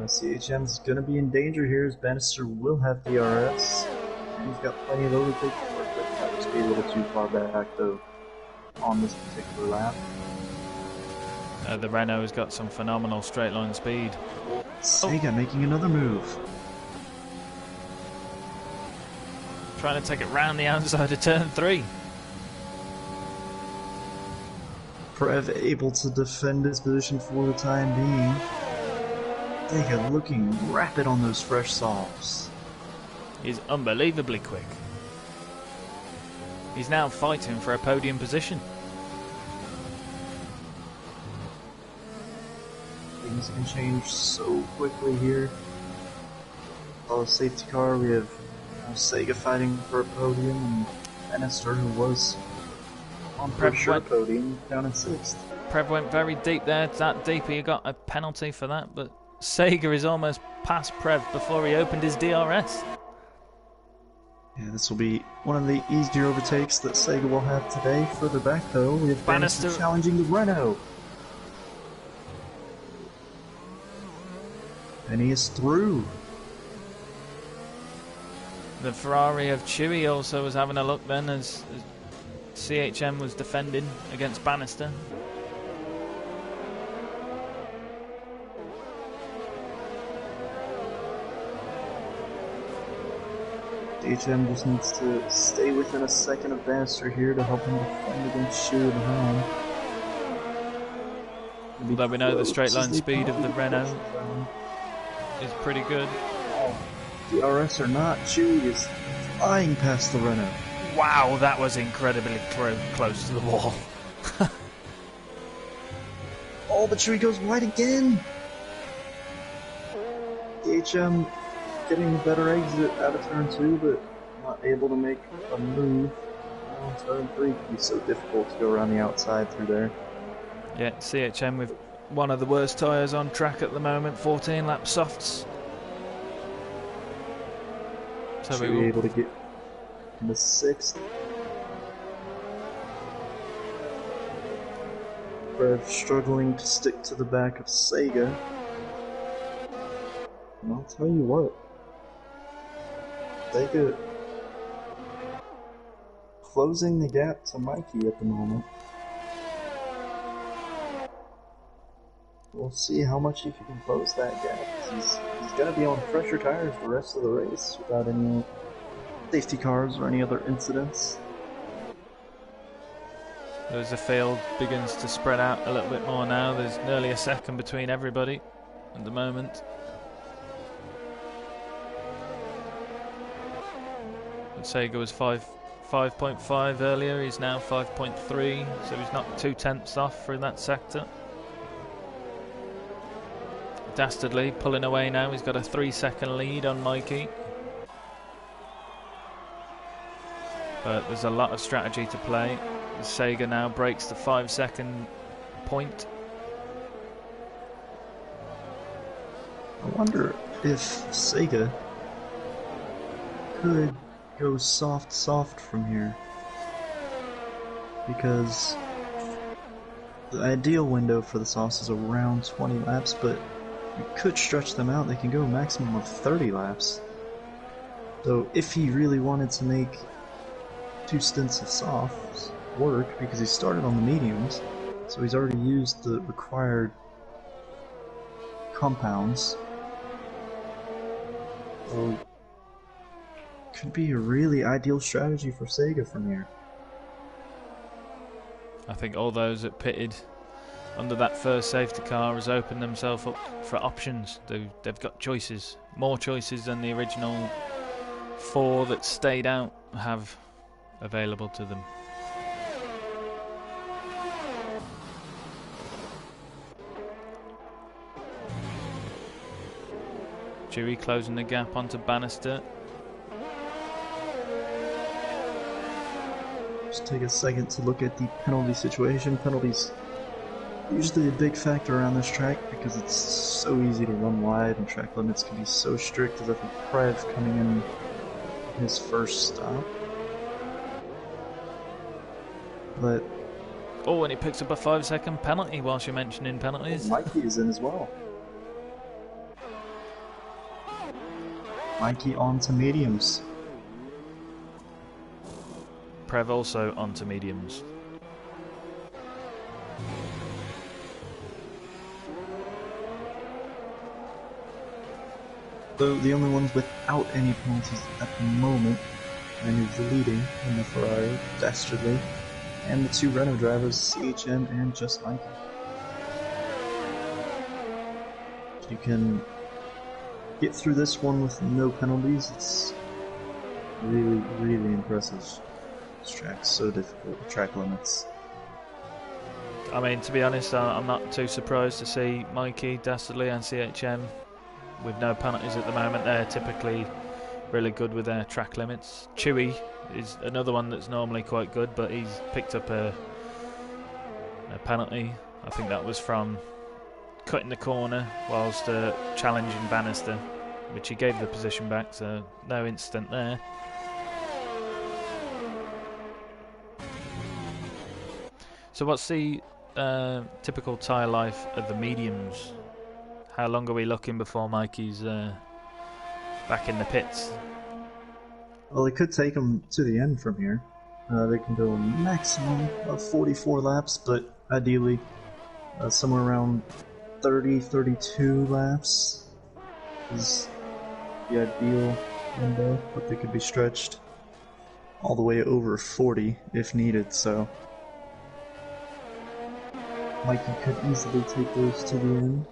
CHM's going to be in danger here as Bannister will have DRS. And he's got plenty of overtake to work with. Might just be a little too far back though on this particular lap. The Renault has got some phenomenal straight line speed. Sega making another move. Trying to take it round the outside of turn 3. Prev able to defend his position for the time being. Sega looking rapid on those fresh softs. He's unbelievably quick. He's now fighting for a podium position. Things can change so quickly here. Oh, safety car, we have Sega fighting for a podium, and Bannister, who was on for sure podium, down in 6th. Prev went very deep there, that deep he got a penalty for that, but Sega is almost past Prev before he opened his DRS. Yeah, this will be one of the easier overtakes that Sega will have today. Further back though, we have Bannister challenging the Renault. And he is through. The Ferrari of Chewy also was having a look then as CHM was defending against Bannister. CHM just needs to stay within a second of Bannister here to help him defend against Chewy behind. Although we know the straight line speed of the Renault is pretty good. DRS or not, Chewy is flying past the Renault. Wow, that was incredibly close to the wall. Oh, but Chewy goes wide again. CHM getting a better exit out of turn 2, but not able to make a move. Turn 3 can be so difficult to go around the outside through there. Yeah, CHM with one of the worst tyres on track at the moment, 14 lap softs. So we were able to get in the 6th. Prev struggling to stick to the back of Sega. And I'll tell you what, Sega closing the gap to Mikey at the moment. We'll see how much he can close that gap. He's going to be on fresher tires the rest of the race without any safety cars or any other incidents. As the field begins to spread out a little bit more now, there's nearly a second between everybody at the moment. But Sega was 5.5 earlier, he's now 5.3, so he's not 2/10 off through that sector. Dastardly pulling away now, he's got a 3-second lead on Mikey. But there's a lot of strategy to play. Sega now breaks the 5-second point. I wonder if Sega could go soft from here, because the ideal window for the sauce is around 20 laps, but you could stretch them out. They can go a maximum of 30 laps. So if he really wanted to make 2 stints of softs work, because he started on the mediums, so he's already used the required compounds. So could be a really ideal strategy for Sega from here. I think all those that pitted under that first safety car has opened themselves up for options. They've got choices, more choices than the original 4 that stayed out have available to them. Chewy closing the gap onto Bannister. Just take a second to look at the penalty situation. Penalties usually a big factor around this track because it's so easy to run wide and track limits can be so strict. As I think Prev coming in his first stop. But oh, and he picks up a 5-second penalty whilst you're mentioning penalties. Mikey is in as well. Mikey onto mediums. Prev also onto mediums. So the only ones without any penalties at the moment, and who's leading in the Ferrari, Dastardly, and the 2 Renault drivers, CHM and Just Mikey. You can get through this one with no penalties. It's really, really impressive. This track's so difficult with track limits. I mean, to be honest, I'm not too surprised to see Mikey, Dastardly and CHM with no penalties at the moment. They're typically really good with their track limits. Chewy is another one that's normally quite good, but he's picked up a penalty. I think that was from cutting the corner whilst challenging Bannister, which he gave the position back, so no incident there. So what's the typical tyre life of the mediums? How long are we looking before Mikey's back in the pits? Well, it could take them to the end from here. They can go a maximum of 44 laps, but ideally somewhere around 30-32 laps is the ideal window, but they could be stretched all the way over 40 if needed, so Mikey could easily take those to the end,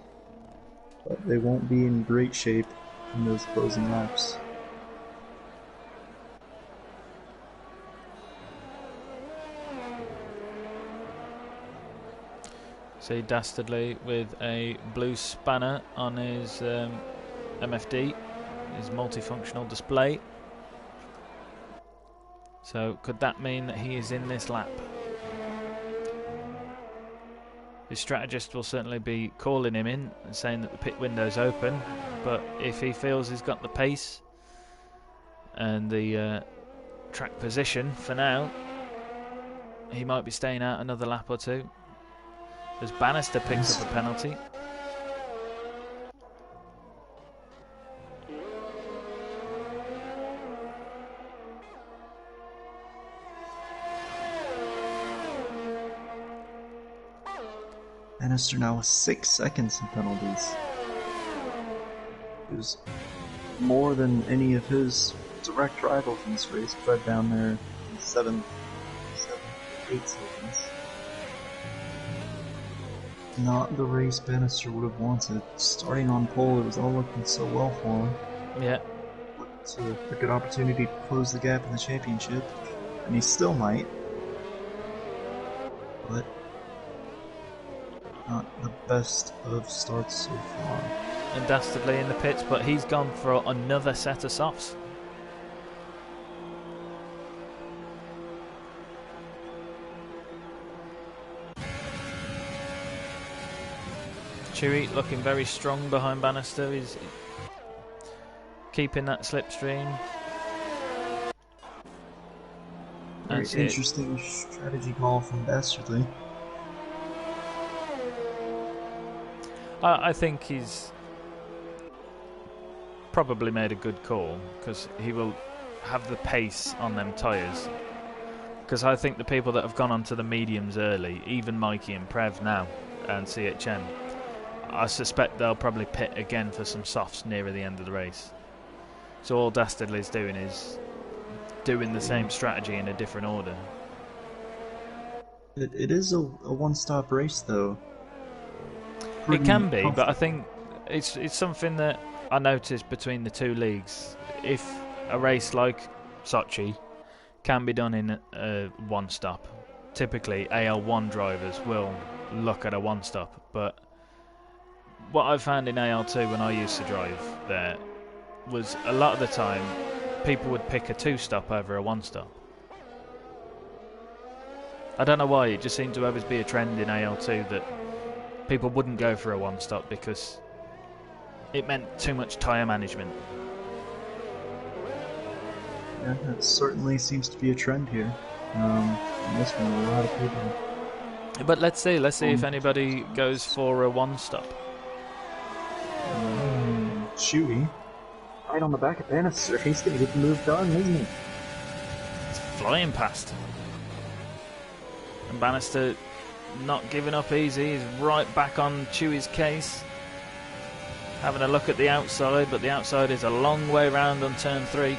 but they won't be in great shape in those closing laps. See Dastardly with a blue spanner on his MFD, his multifunctional display. So could that mean that he is in this lap? His strategist will certainly be calling him in and saying that the pit window's open, but if he feels he's got the pace and the track position for now, he might be staying out another lap or two. As Bannister picks up a penalty. Bannister now with 6 seconds in penalties. It was more than any of his direct rivals in this race, right down there in 7, 8 seconds. Not the race Bannister would have wanted. Starting on pole, it was all looking so well for him. Yeah. It's a good opportunity to close the gap in the championship. and he still might, but not the best of starts so far. And Dastardly in the pits, but he's gone for another set of softs. Chewy looking very strong behind Bannister. He's keeping that slipstream. Very interesting strategy call from Dastardly. I think he's probably made a good call, because he will have the pace on them tyres. Because I think the people that have gone onto the mediums early, even Mikey and Prev now, and CHM, I suspect they'll probably pit again for some softs nearer the end of the race. So all Dastardly's doing is doing the same strategy in a different order. It is a one-stop race, though. It can be, but I think it's something that I noticed between the two leagues. If a race like Sochi can be done in one stop, typically AL1 drivers will look at a one stop, but what I found in AL2 when I used to drive there was a lot of the time people would pick a two stop over a one stop. I don't know why, it just seemed to always be a trend in AL2 that people wouldn't go for a one stop because it meant too much tyre management. Yeah, that certainly seems to be a trend here. In this one, a lot of people. But let's see if anybody goes for a one stop. Chewy, right on the back of Bannister. He's going to get the move done, isn't he? It's flying past. And Bannister not giving up easy. He's right back on Chewy's case. Having a look at the outside, but the outside is a long way round on turn 3.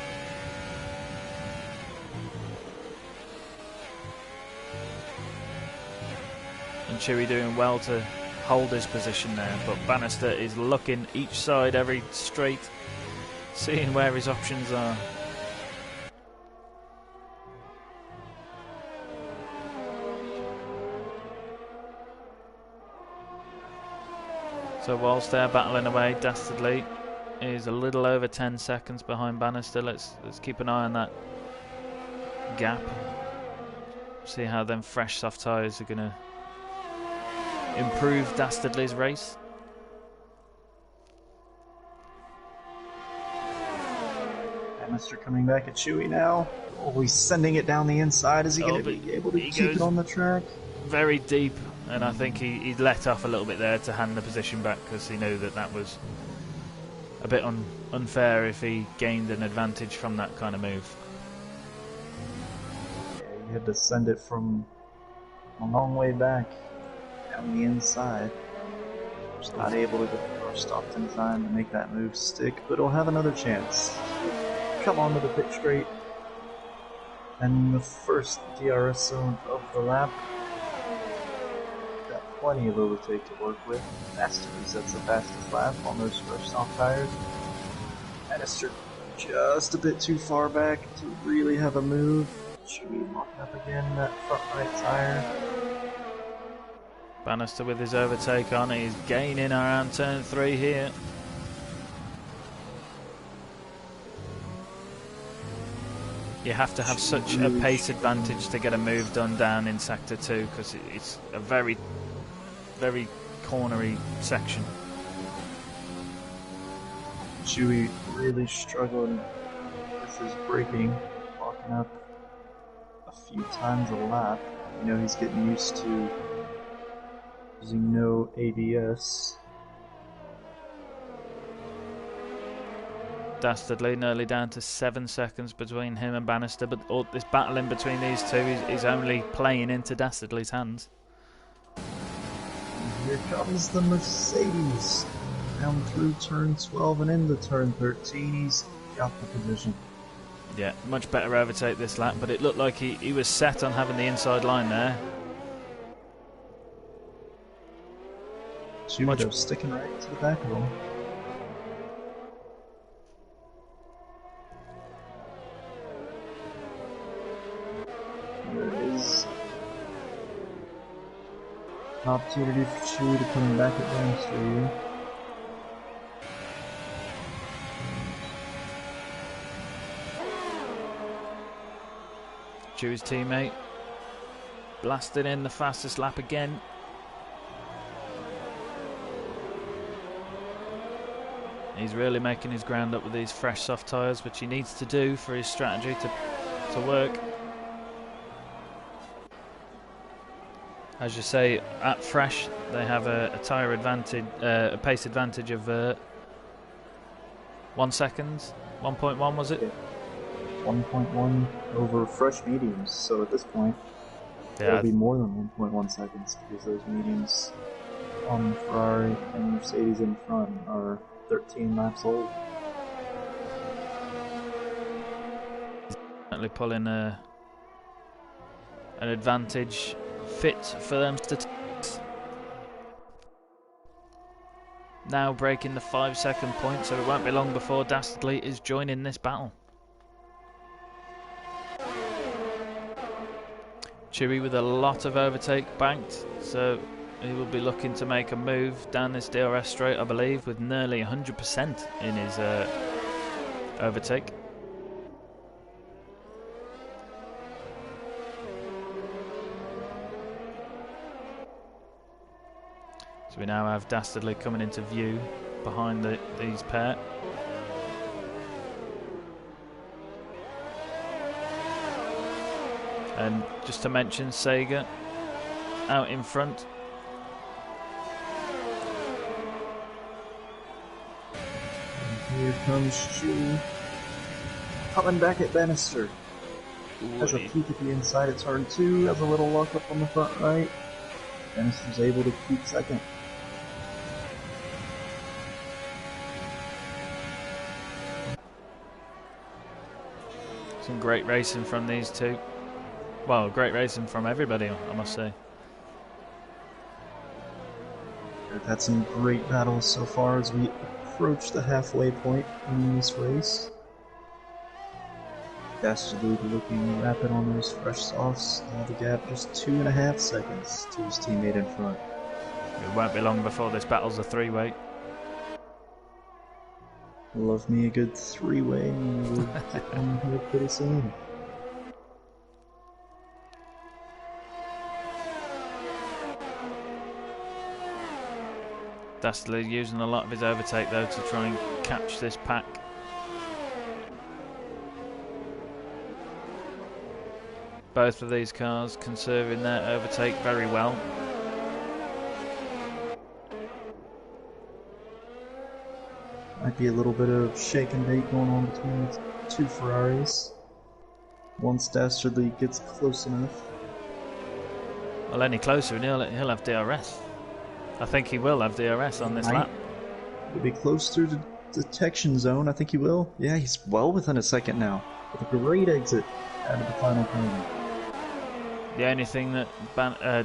And Chewy doing well to hold his position there, but Bannister is looking each side every straight, seeing where his options are. So whilst they're battling away, Dastardly is a little over 10 seconds behind Bannister. Let's keep an eye on that gap. See how them fresh soft tyres are going to improve Dastardly's race. Bannister coming back at Chewy now. Oh, he's sending it down the inside. Is he going to be able to keep it on the track? Very deep, and I think he let off a little bit there to hand the position back because he knew that was a bit unfair if he gained an advantage from that kind of move. Yeah, he had to send it from a long way back down the inside. Just not able to get the car stopped in time to make that move stick, but he'll have another chance. Come on to the pit straight. And the first DRS zone of the lap. Got plenty of overtake to work with. Dastardly sets the fastest lap on those fresh soft tires. Bannister just a bit too far back to really have a move. Chewy locking up again that front right tire. Bannister with his overtake on. He's gaining around turn 3 here. You have to have such a pace advantage to get a move done down in Sector 2 because it's a very, very cornery section. Chewy really struggling with his braking, locking up a few times a lap. You know, he's getting used to using no ABS. Dastardly nearly down to 7 seconds between him and Bannister, but all this battle in between these two is only playing into Dastardly's hands. And here comes the Mercedes. Down through turn 12 and into turn 13, he's got the position. Yeah, much better overtake this lap, but it looked like he was set on having the inside line there. Chewy sticking right to the back of him. Opportunity for Chewie to come back at Bannister here. Chewie's teammate blasted in the fastest lap again. He's really making his ground up with these fresh soft tyres, which he needs to do for his strategy to work. As you say, at fresh they have a tyre advantage, a pace advantage of 1 second, 1.1 was it? 1.1 over fresh mediums, so at this point it'll be more than 1.1 seconds because those mediums on Ferrari and Mercedes in front are 13 laps old. Definitely pulling an advantage fit for them statistics. Now breaking the 5-second point, so it won't be long before Dastardly is joining this battle. Chewie with a lot of overtake banked, so he will be looking to make a move down this DRS straight, I believe, with nearly 100% in his overtake. So we now have Dastardly coming into view behind these pair. And just to mention, Sega out in front. And here comes Chewie coming back at Bannister. Has a peek at the inside of turn 2, has a little lock up on the front right. Bannister's able to keep second. Some great racing from these two. Well, great racing from everybody, I must say. We've had some great battles so far as we approach the halfway point in this race. Dastardly looking rapid on those fresh softs, and the gap just 2.5 seconds to his teammate in front. It won't be long before this battle's a three-way. Love me a good three-way, and we'll get one here pretty soon. Dastardly using a lot of his overtake though to try and catch this pack. Both of these cars conserving their overtake very well. Might be a little bit of shake and bake going on between the two Ferraris. Once Dastardly gets close enough. Well, any closer and he'll have DRS. I think he will have DRS on this lap. He'll be close through the detection zone. I think he will. Yeah, he's well within a second now. With a great exit out of the final corner. The only thing that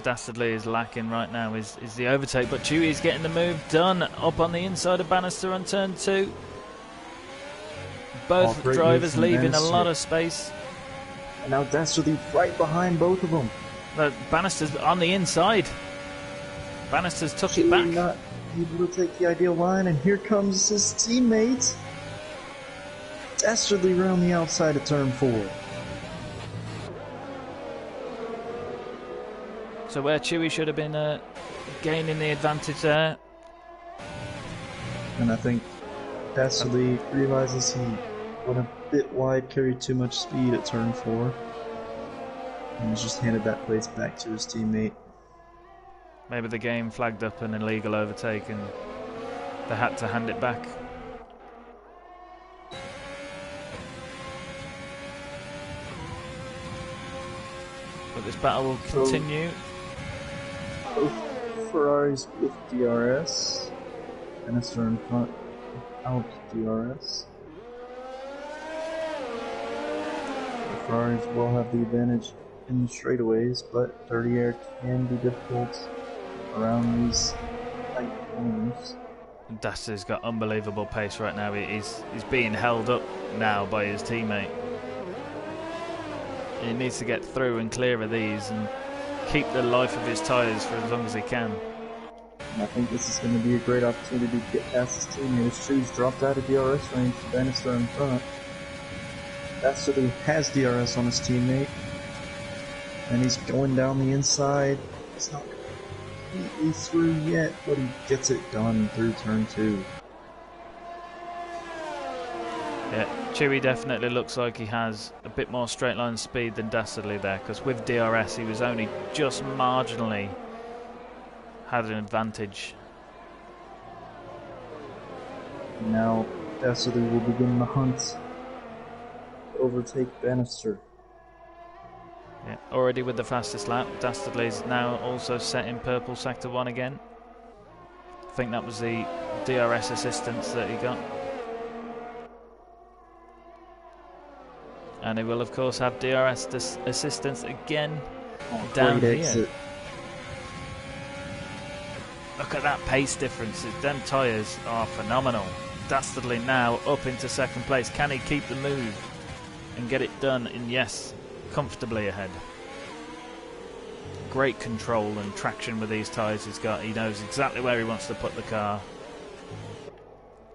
Dastardly is lacking right now is the overtake, but Chewie's getting the move done up on the inside of Bannister on turn 2. Both drivers leaving a lot of space. And now Dastardly right behind both of them. But Bannister's on the inside. Bannister's took it back. Not able to take the ideal line, and here comes his teammate. Dastardly around the outside of turn 4. So where Chewie should have been gaining the advantage there. And I think Dastardly realizes he went a bit wide, carried too much speed at turn 4. And he's just handed that place back to his teammate. Maybe the game flagged up an illegal overtake and they had to hand it back. But this battle will continue. Both Ferraris with DRS. Bannister in front without DRS. The Ferraris will have the advantage in the straightaways, but dirty air can be difficult around these tight corners. Dastardly's got unbelievable pace right now. He's being held up now by his teammate. He needs to get through and clear of these, and keep the life of his tyres for as long as he can. And I think this is going to be a great opportunity to get past his teammate. His shoes dropped out of DRS range for Bannister in front. Dastardly has DRS on his teammate. And he's going down the inside. It's not completely through yet, but he gets it done through turn 2. Yeah, Chewy definitely looks like he has a bit more straight line speed than Dastardly there, because with DRS he was only just marginally had an advantage. Now Dastardly will begin the hunt to overtake Bannister. Yeah, already with the fastest lap. Dastardly's now also set in purple sector 1 again. I think that was the DRS assistance that he got. And he will of course have DRS assistance again down here. Exit. Look at that pace difference. Them tyres are phenomenal. Dastardly now up into second place. Can he keep the move and get it done? And yes, comfortably ahead. Great control and traction with these tyres he's got. He knows exactly where he wants to put the car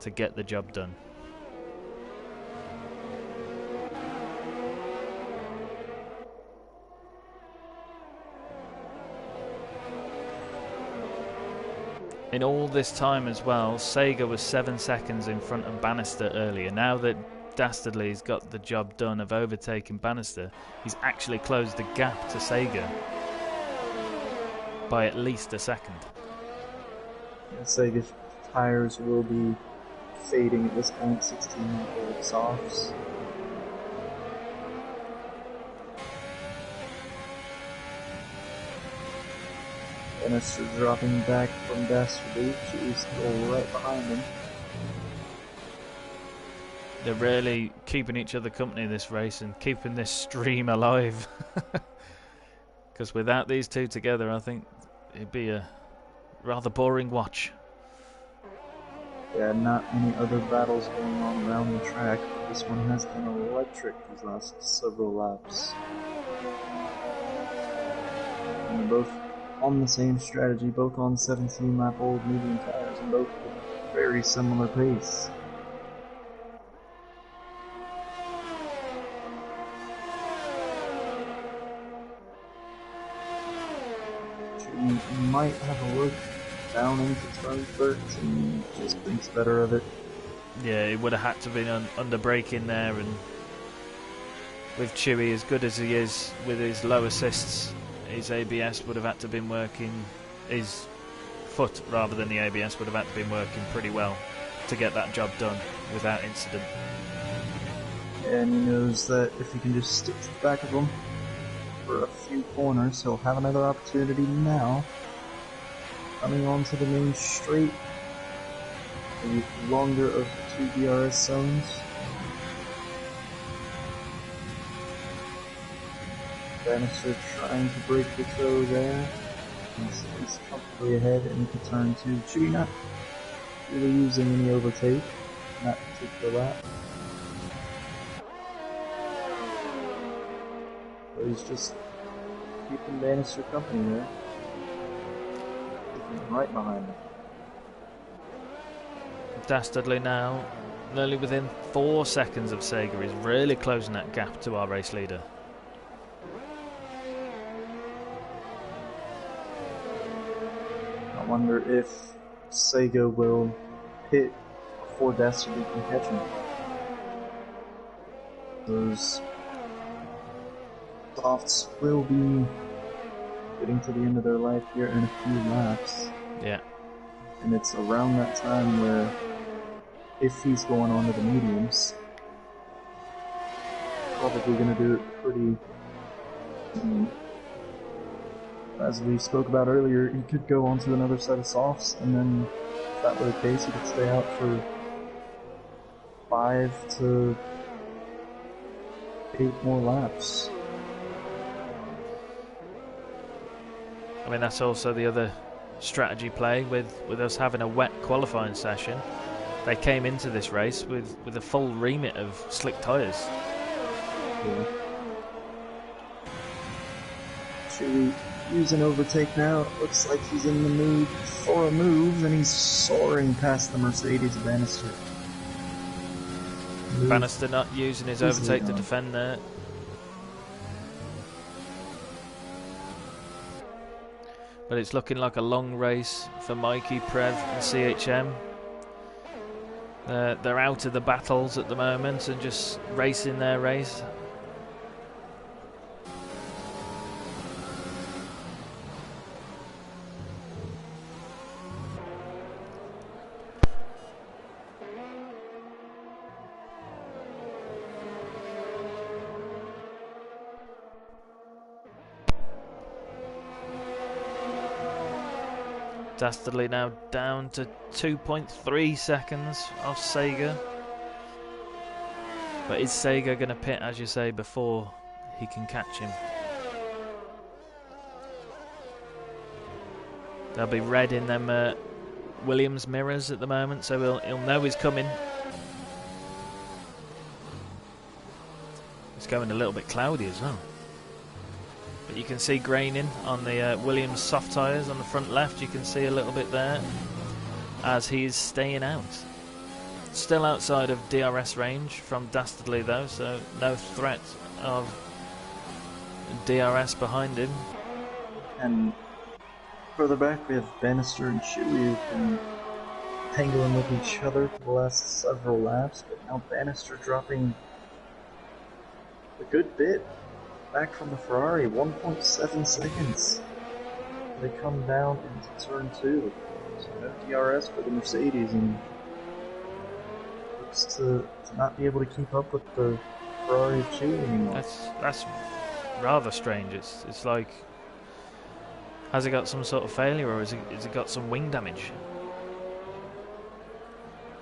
to get the job done. In all this time as well, Sega was 7 seconds in front of Bannister earlier. Now that Dastardly's got the job done of overtaking Bannister, he's actually closed the gap to Sega by at least a second. Yeah, Sega's tires will be fading at this point, 16 old softs. Bannister dropping back from Dastardly. She's still right behind him. They're really keeping each other company this race and keeping this stream alive. Because without these two together, I think it'd be a rather boring watch. Yeah, not any other battles going on around the track, but this one has been electric these last several laps. And they're both on the same strategy, both on 17 lap old medium tires, and both with very similar pace. She might have a look down into turn 13, just thinks better of it. Yeah, it would have had to be under braking there, and with Chewy, as good as he is with his low assists, his ABS would have had to been working, his foot rather than the ABS would have had to been working pretty well to get that job done without incident. And he knows that if he can just stick to the back of him for a few corners, he'll have another opportunity now. Coming onto the main straight, the longer of the two DRS zones. Bannister trying to break the toe there. He's comfortably ahead into turn 2. Chewy not really using any overtake in that particular lap. But he's just keeping Bannister company there. Keeping right behind him. Dastardly now, nearly within 4 seconds of Sega, is really closing that gap to our race leader. I wonder if Sega will hit before Dastardly can catch him. Those softs will be getting to the end of their life here in a few laps. Yeah. And it's around that time where, if he's going on to the mediums, probably going to do it pretty... as we spoke about earlier, he could go on to another set of softs, and then if that were the case, he could stay out for 5 to 8 more laps. I mean, that's also the other strategy play with us having a wet qualifying session. They came into this race with a full remit of slick tyres. Yeah. Chewy use an overtake now. It looks like he's in the mood for a move, and he's soaring past the Mercedes Bannister. Bannister not using his overtake to defend there. But it's looking like a long race for Mikey, Prev and CHM. They're out of the battles at the moment and just racing their race. Dastardly now down to 2.3 seconds off Sega. But is Sega going to pit, as you say, before he can catch him? There'll be red in them Williams mirrors at the moment, so he'll know he's coming. It's going a little bit cloudy as well. But you can see graining on the Williams soft tyres on the front left. You can see a little bit there as he's staying out. Still outside of DRS range from Dastardly though, so no threat of DRS behind him. And further back we have Bannister and Chewie who've been tangling with each other for the last several laps, but now Bannister dropping a good bit back from the Ferrari, 1.7 seconds. They come down into turn 2. So no DRS for the Mercedes, and looks to not be able to keep up with the Ferrari of Chewie anymore. That's rather strange. It's like, has he got some sort of failure, or has he got some wing damage?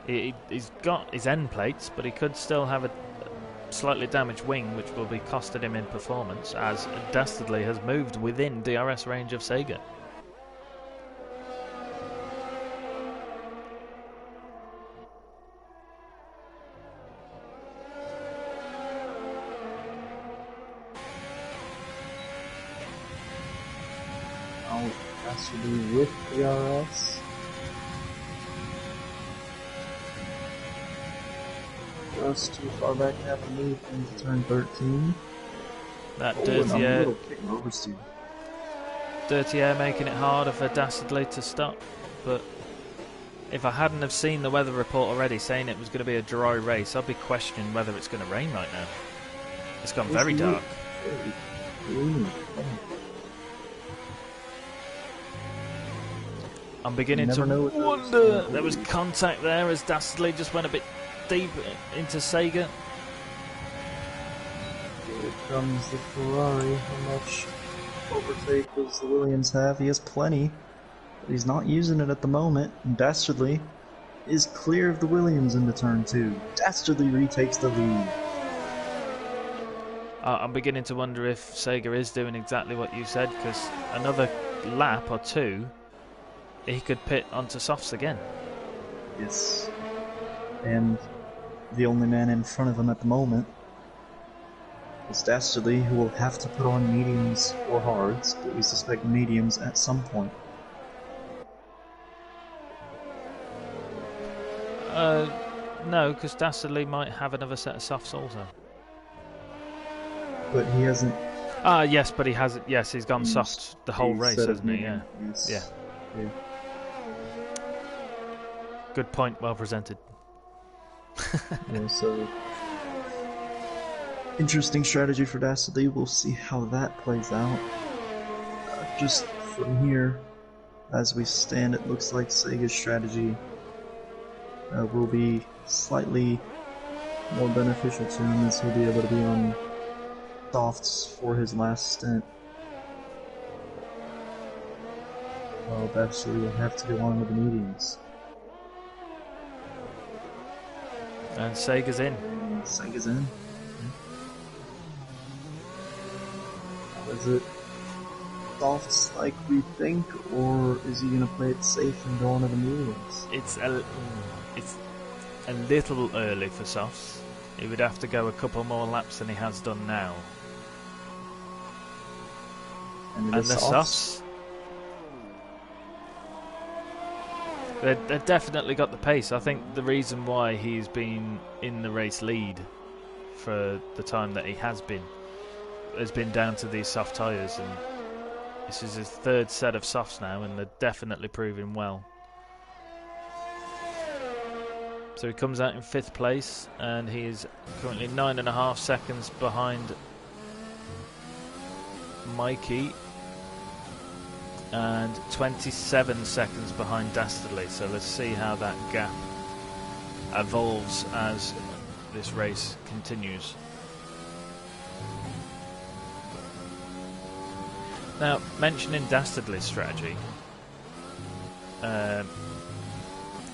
He's got his end plates, but he could still have a slightly damaged wing, which will be costing him in performance, as Dastardly has moved within DRS range of Sega. Oh, Dastardly with DRS. Just too far back to have to move into turn 13. That dirty air. Oversteer. Dirty air making it harder for Dastardly to stop. But if I hadn't have seen the weather report already saying it was going to be a dry race, I'd be questioning whether it's going to rain right now. It's gone very dark. I'm beginning to wonder. There was contact there as Dastardly just went a bit deep into Sega. Here comes the Ferrari. How much overtake does the Williams have? He has plenty, but he's not using it at the moment. And Dastardly is clear of the Williams into turn 2. Dastardly retakes the lead. I'm beginning to wonder if Sega is doing exactly what you said, because another lap or two, he could pit onto softs again. Yes. And the only man in front of him at the moment is Dastardly, who will have to put on mediums or hards, but we suspect mediums at some point. No, because Dastardly might have another set of softs also. But he hasn't... yes, but he hasn't. Yes, he's gone soft the whole race, hasn't he? Yeah. Yes. Yeah. Good point, well presented. Yeah, so interesting strategy for Dastardly. We'll see how that plays out. Just from here, as we stand, it looks like Sega's strategy will be slightly more beneficial to him, as he'll be able to be on softs for his last stint. Well, Dastardly will have to go on with the mediums. And Sega's in. Sega's in. Is it softs like we think, or is he going to play it safe and go on to the mediums? It's a little early for softs. He would have to go a couple more laps than he has done now. And the softs. They've definitely got the pace. I think the reason why he's been in the race lead for the time that he has been down to these soft tyres, and this is his third set of softs now, and they're definitely proving well. So he comes out in 5th place, and he is currently 9.5 seconds behind Mikey and 27 seconds behind Dastardly. So let's see how that gap evolves as this race continues. Now, mentioning Dastardly's strategy,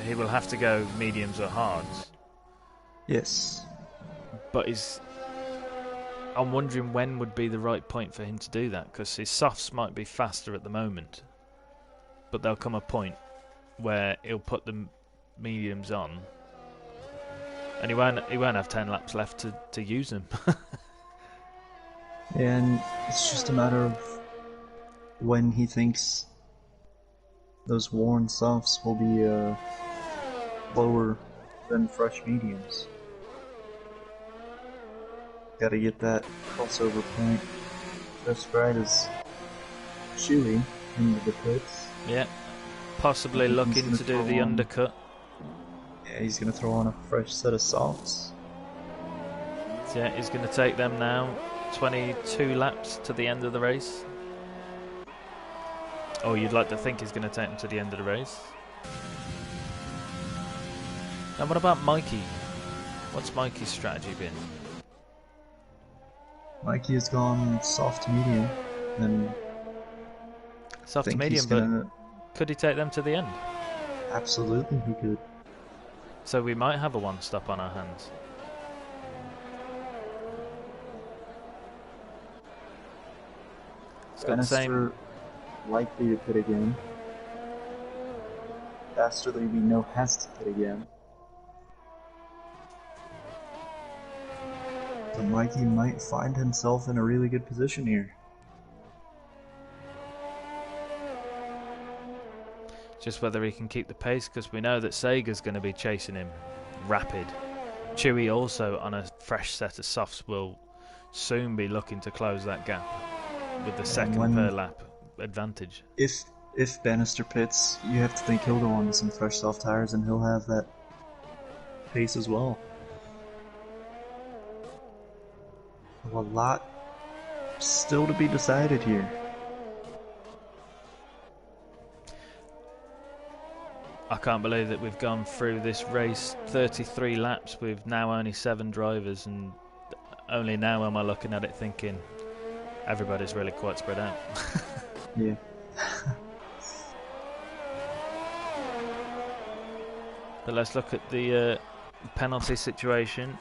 he will have to go mediums or hards. Yes. But I'm wondering when would be the right point for him to do that, because his softs might be faster at the moment, but there'll come a point where he'll put the mediums on, and he won't have 10 laps left to use them. And it's just a matter of when he thinks those worn softs will be lower than fresh mediums. Gotta get that crossover point just right as Chewy into the pits. Yeah, possibly looking to do the undercut. Yeah, he's gonna throw on a fresh set of softs. So yeah, he's going to take them now. 22 laps to the end of the race. Oh, you'd like to think he's going to take them to the end of the race. Now, what about Mikey? What's Mikey's strategy been? Mikey has gone soft to medium, and soft to medium, but could he take them to the end? Absolutely, he could. So we might have a one-stop on our hands. It's got the same. Likely to pit again. Dastardly, we know, has to pit again. So Mikey might find himself in a really good position here. Just whether he can keep the pace, because we know that Sega's going to be chasing him rapid. Chewy also on a fresh set of softs will soon be looking to close that gap with the second per lap advantage. If Bannister pits, you have to think he'll go on to some fresh soft tires and he'll have that pace as well. A lot still to be decided here. I can't believe that we've gone through this race 33 laps with now only 7 drivers, and only now am I looking at it thinking everybody's really quite spread out. Yeah. But let's look at the penalty situation.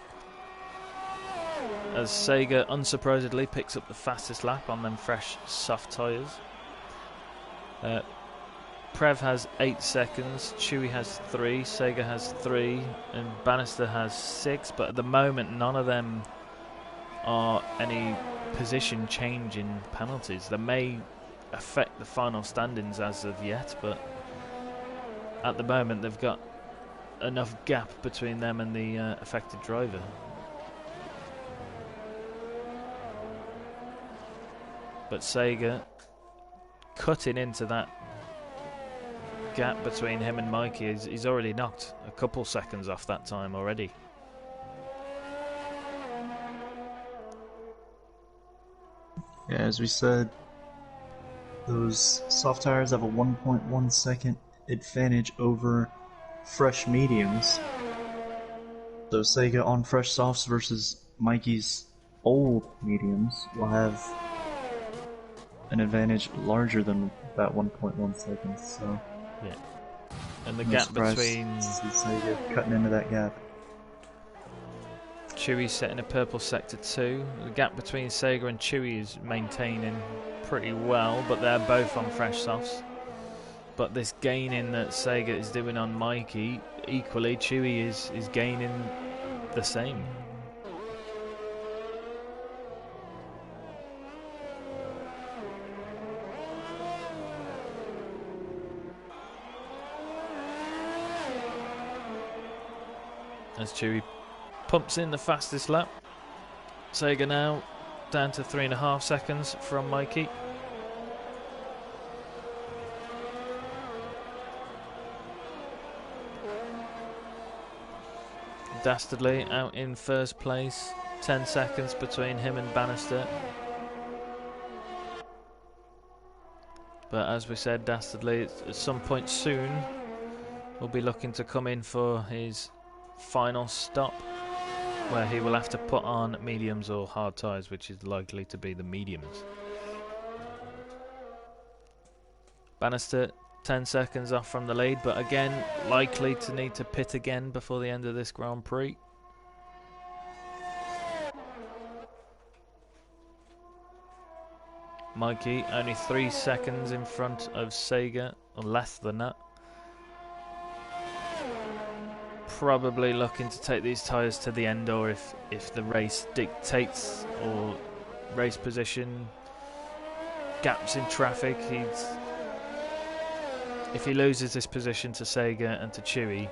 As Sega unsurprisingly picks up the fastest lap on them fresh soft tyres. Prev has 8 seconds, Chewy has 3, Sega has 3, and Bannister has 6, but at the moment none of them are any position changing penalties. They may affect the final standings as of yet, but at the moment they've got enough gap between them and the affected driver. But Sega cutting into that gap between him and Mikey. He's already knocked a couple seconds off that time already. Yeah, as we said, those soft tires have a 1.1 second advantage over fresh mediums. So Sega on fresh softs versus Mikey's old mediums will have an advantage larger than that 1.1 seconds. So yeah, and the gap between Sega cutting into that gap. Chewy setting a purple sector 2. The gap between Sega and Chewy is maintaining pretty well, but they're both on fresh softs. But this gaining that Sega is doing on Mikey, equally Chewy is gaining the same. as Chewy pumps in the fastest lap. Sega now down to 3.5 seconds from Mikey. Dastardly out in first place, 10 seconds between him and Bannister. But as we said, Dastardly at some point soon will be looking to come in for his final stop, where he will have to put on mediums or hard tyres, which is likely to be the mediums. Bannister 10 seconds off from the lead, but again likely to need to pit again before the end of this Grand Prix. Mikey only 3 seconds in front of Sega, or less than that. Probably looking to take these tyres to the end, or if the race dictates, or race position, gaps in traffic, if he loses this position to Sega and to Chewy,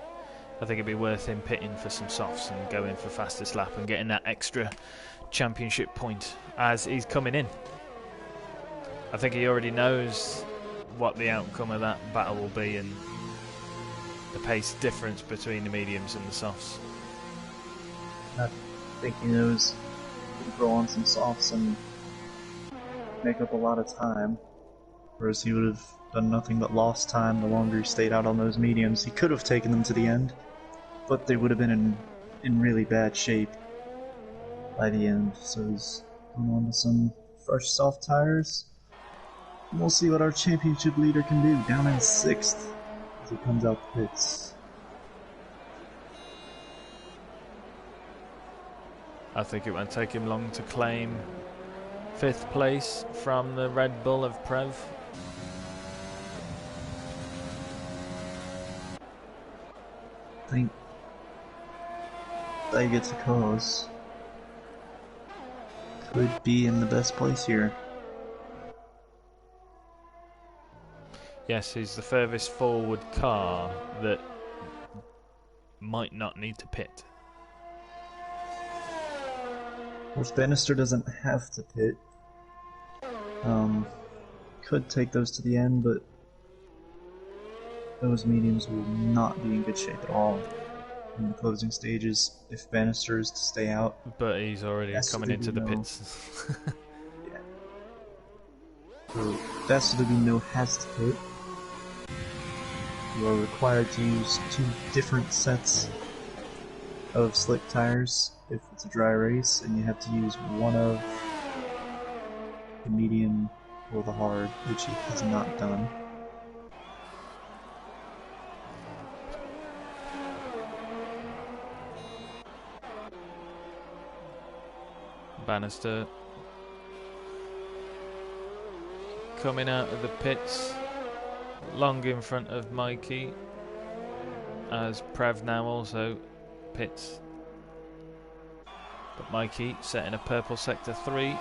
I think it'd be worth him pitting for some softs and going for fastest lap and getting that extra championship point as he's coming in. I think he already knows what the outcome of that battle will be and the pace difference between the mediums and the softs. I think he knows he can throw on some softs and make up a lot of time, whereas he would have done nothing but lost time the longer he stayed out on those mediums. He could have taken them to the end, but they would have been in really bad shape by the end. So he's going on to some fresh soft tires. And we'll see what our championship leader can do, down in 6th as he comes out the pits. I think it won't take him long to claim 5th place from the Red Bull of Prev. I think they get to cause could be in the best place here. Yes, he's the furthest forward car that might not need to pit. If Bannister doesn't have to pit, could take those to the end, but those mediums will not be in good shape at all in the closing stages if Bannister is to stay out. But he's already coming into the pits. Yeah. So Dastardly has to pit. You are required to use 2 different sets of slick tires if it's a dry race, and you have to use one of the medium or the hard, which he has not done. Bannister coming out of the pits, long in front of Mikey, as Prev now also pits. But Mikey setting a purple sector 3.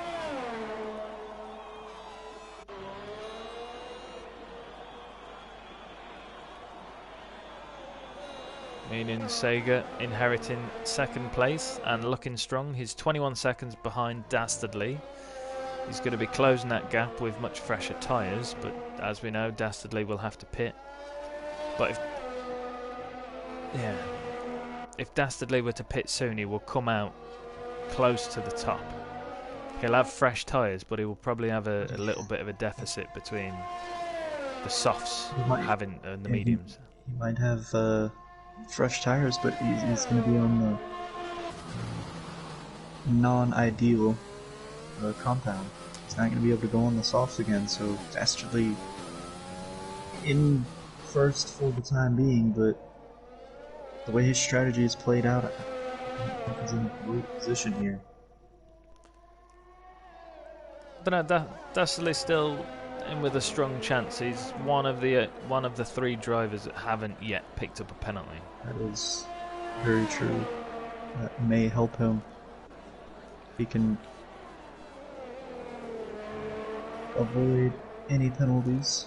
Meaning Sega inheriting 2nd place and looking strong. He's 21 seconds behind Dastardly. He's going to be closing that gap with much fresher tyres, but as we know, Dastardly will have to pit. But if Dastardly were to pit soon, he will come out close to the top. He'll have fresh tyres, but he will probably have a little bit of a deficit between the softs having and the mediums. He might have fresh tires, but he's going to be on the non-ideal compound. He's not going to be able to go on the softs again, so Dastardly in first for the time being, but the way his strategy is played out, I think he's in a great position here. But no, Dastardly's still in with a strong chance. He's one of the 3 drivers that haven't yet picked up a penalty. That is very true. That may help him. He can avoid any penalties.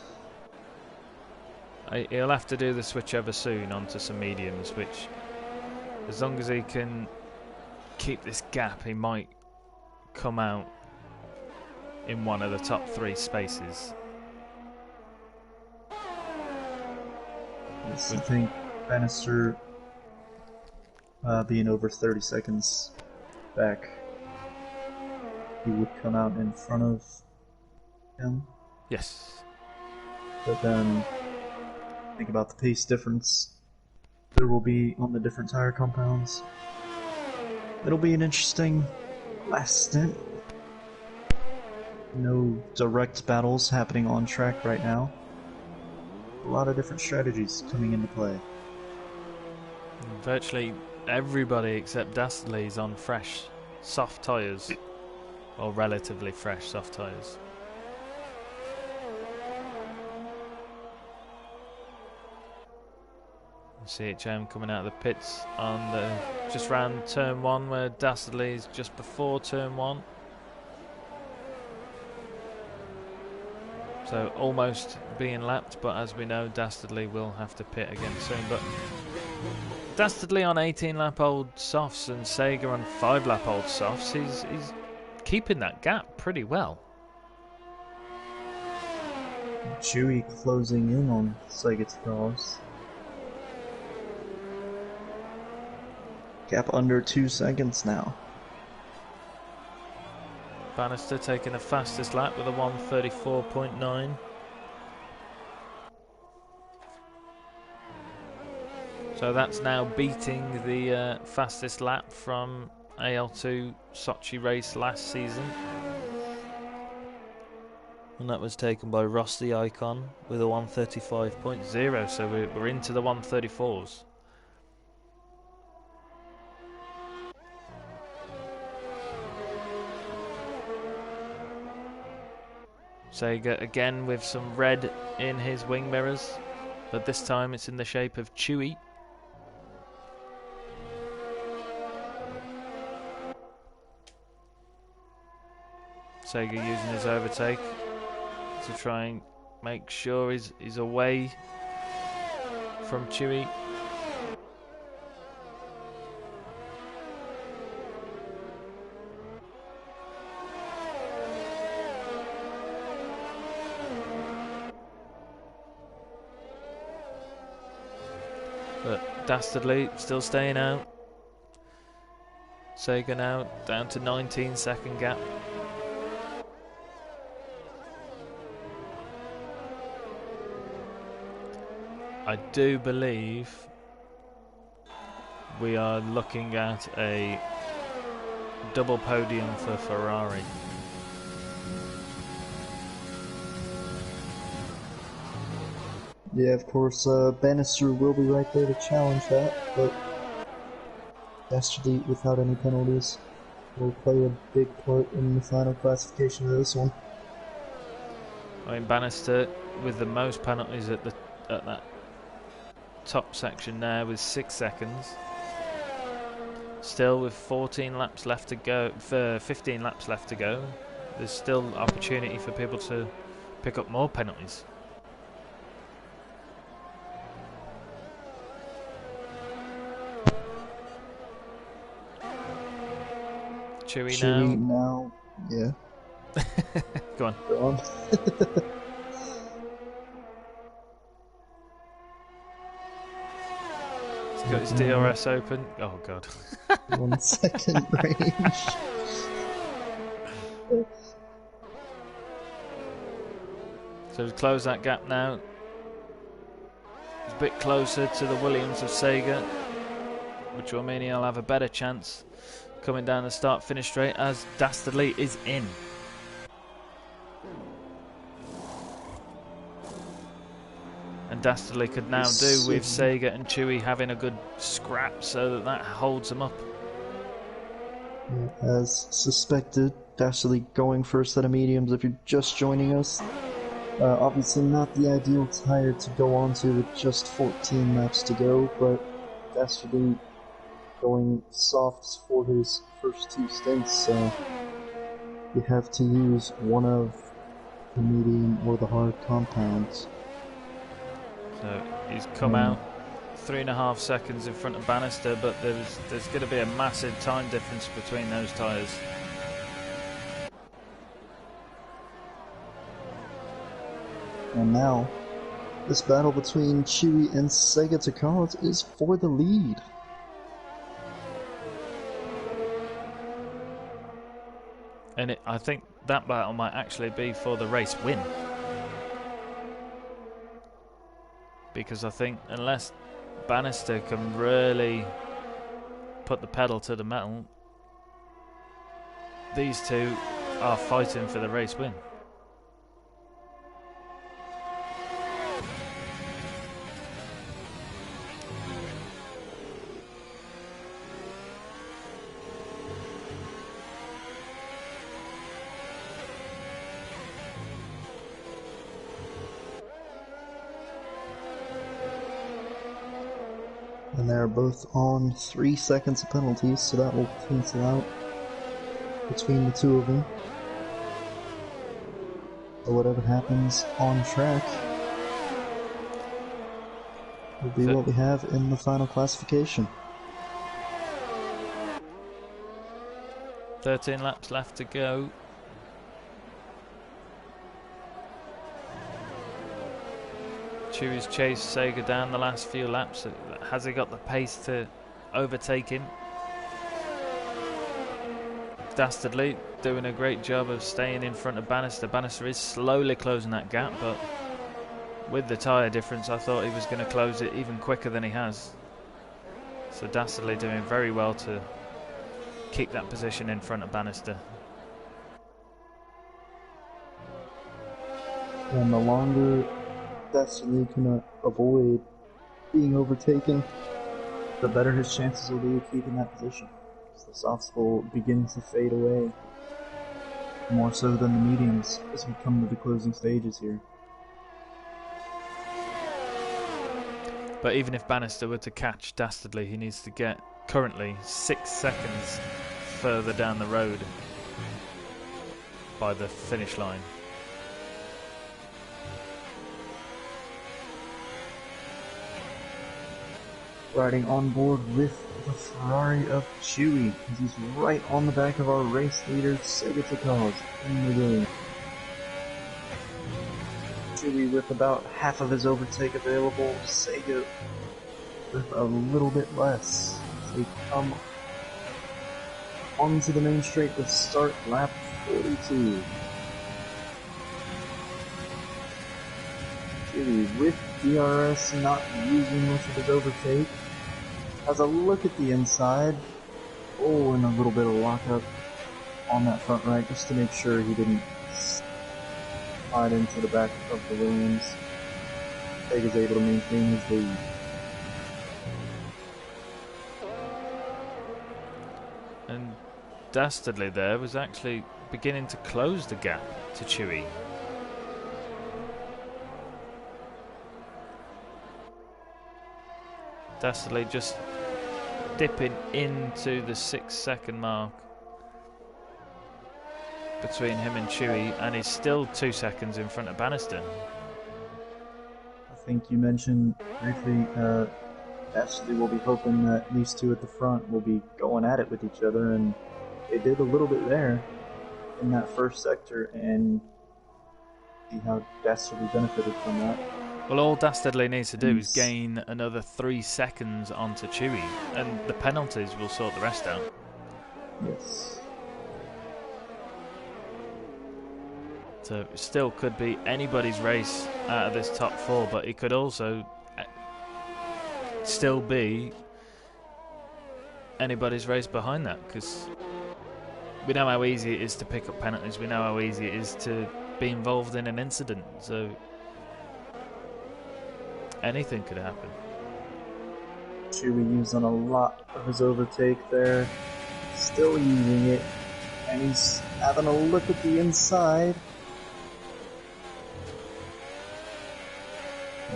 He'll have to do the switch over soon onto some mediums, which As long as he can keep this gap, he might come out in one of the top 3 spaces. Yes, I think Bannister being over 30 seconds back, he would come out in front of him. Yes. But then, think about the pace difference there will be on the different tire compounds. It'll be an interesting last stint. No direct battles happening on track right now. A lot of different strategies coming into play. Virtually everybody except Dastardly is on fresh, soft tyres, or relatively fresh soft tyres. CHM coming out of the pits on the just round turn 1, where Dastardly is just before turn 1. So almost being lapped, but as we know, Dastardly will have to pit again soon. But Dastardly on 18-lap-old softs and Sega on 5-lap-old softs, he's keeping that gap pretty well. Chewy closing in on Sega's cars. Gap under 2 seconds now. Bannister taking the fastest lap with a 1:34.9. So that's now beating the fastest lap from AL2 Sochi race last season. And that was taken by Ross the Icon with a 1:35.0. So we're into the 1:34s. Sega again with some red in his wing mirrors, but this time it's in the shape of Chewy. Sega using his overtake to try and make sure he's away from Chewy. But Dastardly still staying out. Sega now down to 19-second gap. I do believe we are looking at a double podium for Ferrari. Yeah, of course, Bannister will be right there to challenge that, but Dastardly, without any penalties, will play a big part in the final classification of this one. I mean, Bannister with the most penalties at that top section there with 6 seconds. Still with 14 laps left to go, for 15 laps left to go. There's still opportunity for people to pick up more penalties. Chewy now. Yeah. Go on. Go on. He's got his DRS open. Oh god. 1 second range. So to close that gap now. It's a bit closer to the Williams of Sega, which will mean he'll have a better chance coming down the start-finish straight as Dastardly is in. And Dastardly could now do with Sega and Chewy having a good scrap so that holds them up. As suspected, Dastardly going for a set of mediums if you're just joining us. Obviously not the ideal tire to go onto with just 14 laps to go, but Dastardly going softs for his first 2 stints, so you have to use one of the medium or the hard compounds. So he's come out 3.5 seconds in front of Bannister, but there's going to be a massive time difference between those tyres. And now, this battle between Chewy and Sega Takara is for the lead. And I think that battle might actually be for the race win. Because I think unless Bannister can really put the pedal to the metal, these two are fighting for the race win. And they're both on 3 seconds of penalties, so that will cancel out between the two of them. So whatever happens on track will be what we have in the final classification. 13 laps left to go. Chewy's chased Sega down the last few laps. Has he got the pace to overtake him? Dastardly doing a great job of staying in front of Bannister. Bannister is slowly closing that gap, but with the tyre difference I thought he was going to close it even quicker than he has. So Dastardly doing very well to keep that position in front of Bannister. And the longer Dastardly can avoid being overtaken, the better his chances will be of keeping that position. As the softs will begin to fade away, more so than the mediums as we come to the closing stages here. But even if Bannister were to catch Dastardly, he needs to get currently 6 seconds further down the road by the finish line. Riding on board with the Ferrari of Chewy, as he's right on the back of our race leader, Sega Takara, in the game. Chewy with about half of his overtake available, Sega with a little bit less. They come onto the main straight to start lap 42. Chewy with DRS not using much of his overtake. Has a look at the inside. Oh, and a little bit of lockup on that front right just to make sure he didn't slide into the back of the Williams. Sega's able to maintain his lead. And Dastardly there was actually beginning to close the gap to Chewy. Dastardly just dipping into the 6 second mark between him and Chewy, and he's still 2 seconds in front of Bannister. I think you mentioned briefly, Dastardly will be hoping that these two at the front will be going at it with each other, and they did a little bit there in that first sector, and see how Dastardly benefited from that. Well, all Dastardly needs to do is gain another 3 seconds onto Chewy, and the penalties will sort the rest out. Yes. So it still could be anybody's race out of this top 4, but it could also still be anybody's race behind that, because we know how easy it is to pick up penalties, we know how easy it is to be involved in an incident, so anything could happen. Chewy using a lot of his overtake there, still using it, and he's having a look at the inside.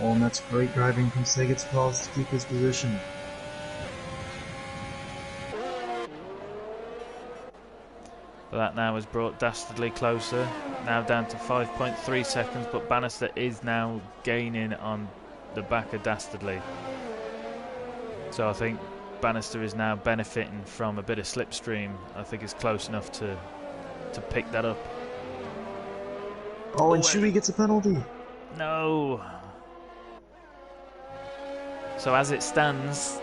Oh, and that's great driving from Sega's calls to keep his position. But that now has brought Dastardly closer, now down to 5.3 seconds, but Bannister is now gaining on the back of Dastardly. So I think Bannister is now benefiting from a bit of slipstream. I think it's close enough to pick that up. Oh, and Chewy gets a penalty. No. So as it stands,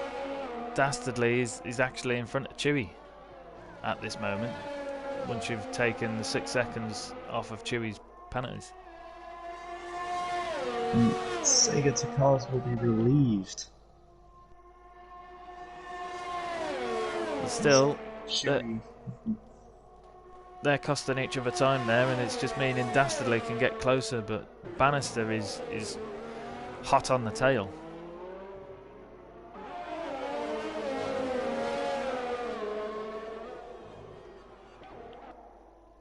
Dastardly is actually in front of Chewy at this moment, once you've taken the 6 seconds off of Chewy's penalties. Sega Takaz will be relieved. But still, they're costing each other time there, and it's just meaning Dastardly can get closer, but Bannister is hot on the tail.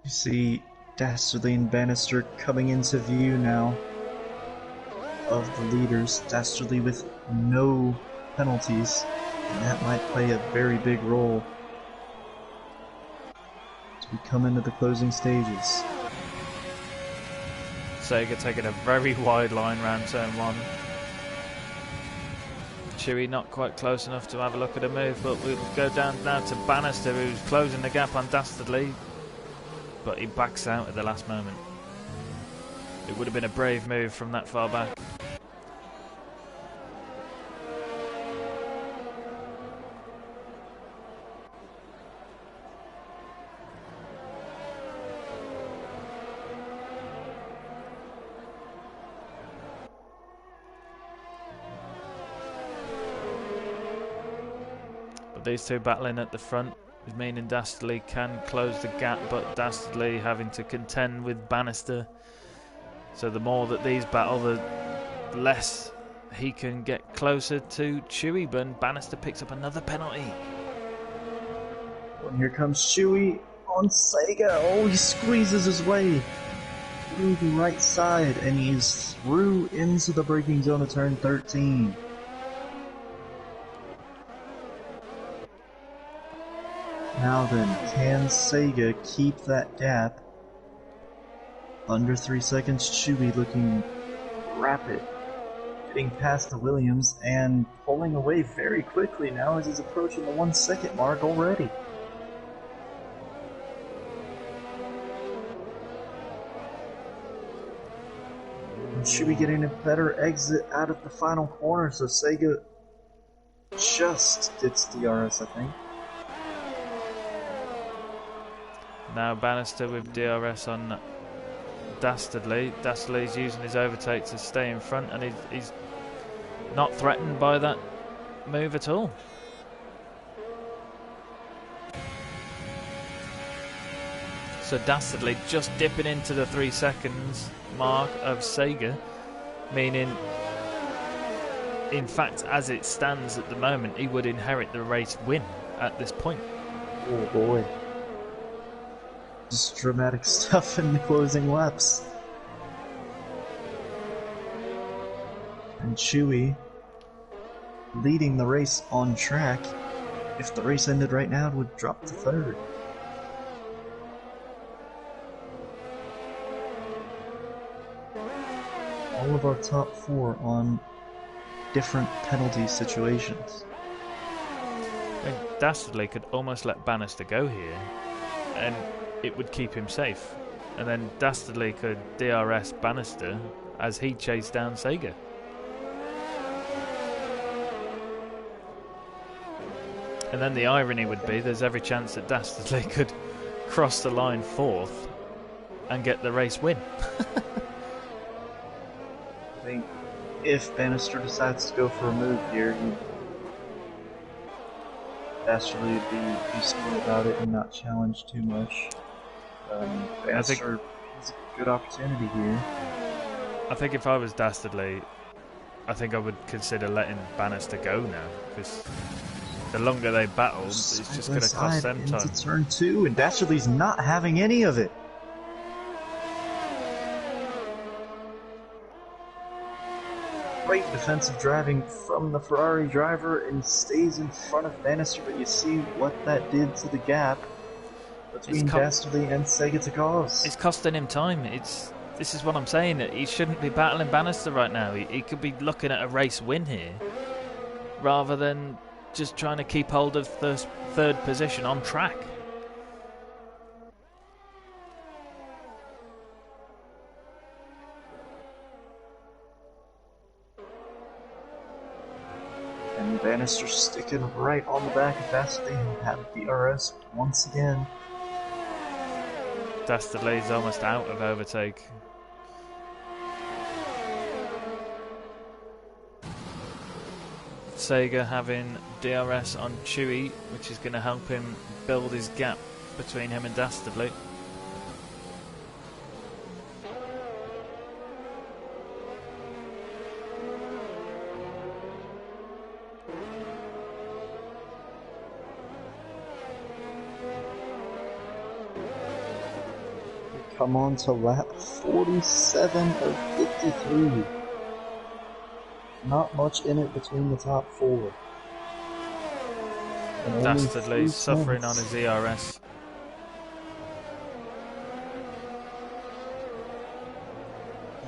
You see Dastardly and Bannister coming into view now of the leaders. Dastardly with no penalties, and that might play a very big role as we come into the closing stages. Sega taking a very wide line round turn 1. Chewy not quite close enough to have a look at a move, but we'll go down now to Bannister, who's closing the gap on Dastardly, but he backs out at the last moment. It would have been a brave move from that far back. But these two battling at the front, meaning Dastardly can close the gap, but Dastardly having to contend with Bannister. So the more that these battle, the less he can get closer to Chewy, but Bannister picks up another penalty. And here comes Chewy on Sega. Oh, he squeezes his way through the right side, and he's through into the braking zone of turn 13. Now then, can Sega keep that gap? Under 3 seconds, Chewy looking rapid, getting past the Williams and pulling away very quickly now as he's approaching the 1 second mark already. And Chewy getting a better exit out of the final corner, so Sega just gets DRS, I think. Now Bannister with DRS on Dastardly. Dastardly's using his overtake to stay in front, and he's not threatened by that move at all. So Dastardly just dipping into the 3 seconds mark of Sega, meaning, in fact, as it stands at the moment, he would inherit the race win at this point. Oh boy. Just dramatic stuff in the closing laps. And Chewy leading the race on track. If the race ended right now, it would drop to third. All of our top 4 on different penalty situations. And Dastardly could almost let Bannister go here, and it would keep him safe. And then Dastardly could DRS Bannister as he chased down Sega. And then the irony would be there's every chance that Dastardly could cross the line 4th and get the race win. I think if Bannister decides to go for a move here, Dastardly would be smart about it and not challenge too much. Bannister has a good opportunity here. I think if I was Dastardly, I think I would consider letting Bannister go now, because the longer they battle, it's just going to cost them time. Into turn 2, and Dastardly's not having any of it. Great defensive driving from the Ferrari driver, and stays in front of Bannister, but you see what that did to the gap between Dastardly and Sega Takaz. It's costing him time. This is what I'm saying. He shouldn't be battling Bannister right now. He could be looking at a race win here, rather than just trying to keep hold of the third position on track. And Bannister sticking right on the back of Dastardly, who had DRS once again. Dastardly's almost out of overtake. Sega having DRS on Chewy, which is going to help him build his gap between him and Dastardly. Come on to lap 47 of 53. Not much in it between the top four. Dastardly suffering on his ERS.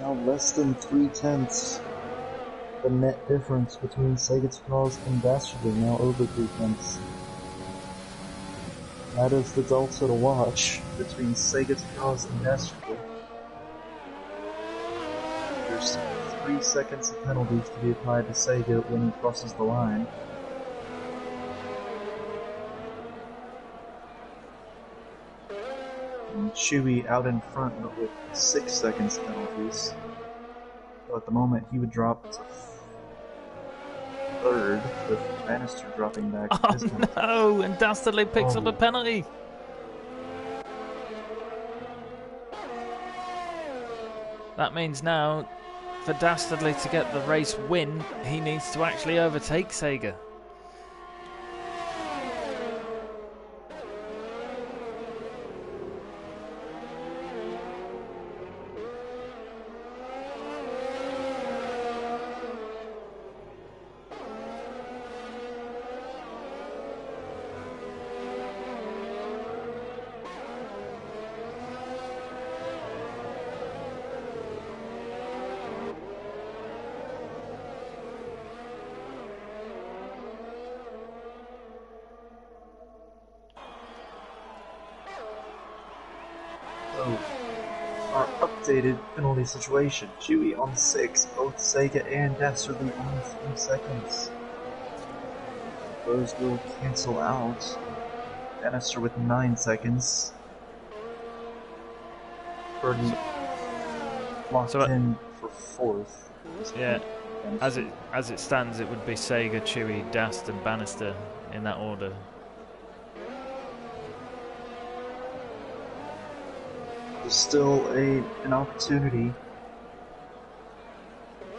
Now less than 3/10. The net difference between Segatskars and Dastardly, now over 3/10. That is the delta to watch between Segatskars and Dastardly. There's 3 seconds of penalties to be applied to Sega when he crosses the line. And Chewy out in front, but with 6 seconds penalties. So at the moment he would drop to third, with Bannister dropping back to his penalty. No, and Dastardly picks up a penalty. That means now, for Dastardly to get the race win, he needs to actually overtake Sega. Our updated penalty situation. Chewy on 6, both Sega and Dastardly on 3 seconds. Those will cancel out. Bannister with 9 seconds. Birdie locked in for 4th. Yeah, as it stands, it would be Sega, Chewy, Dast and Bannister in that order. There's still an opportunity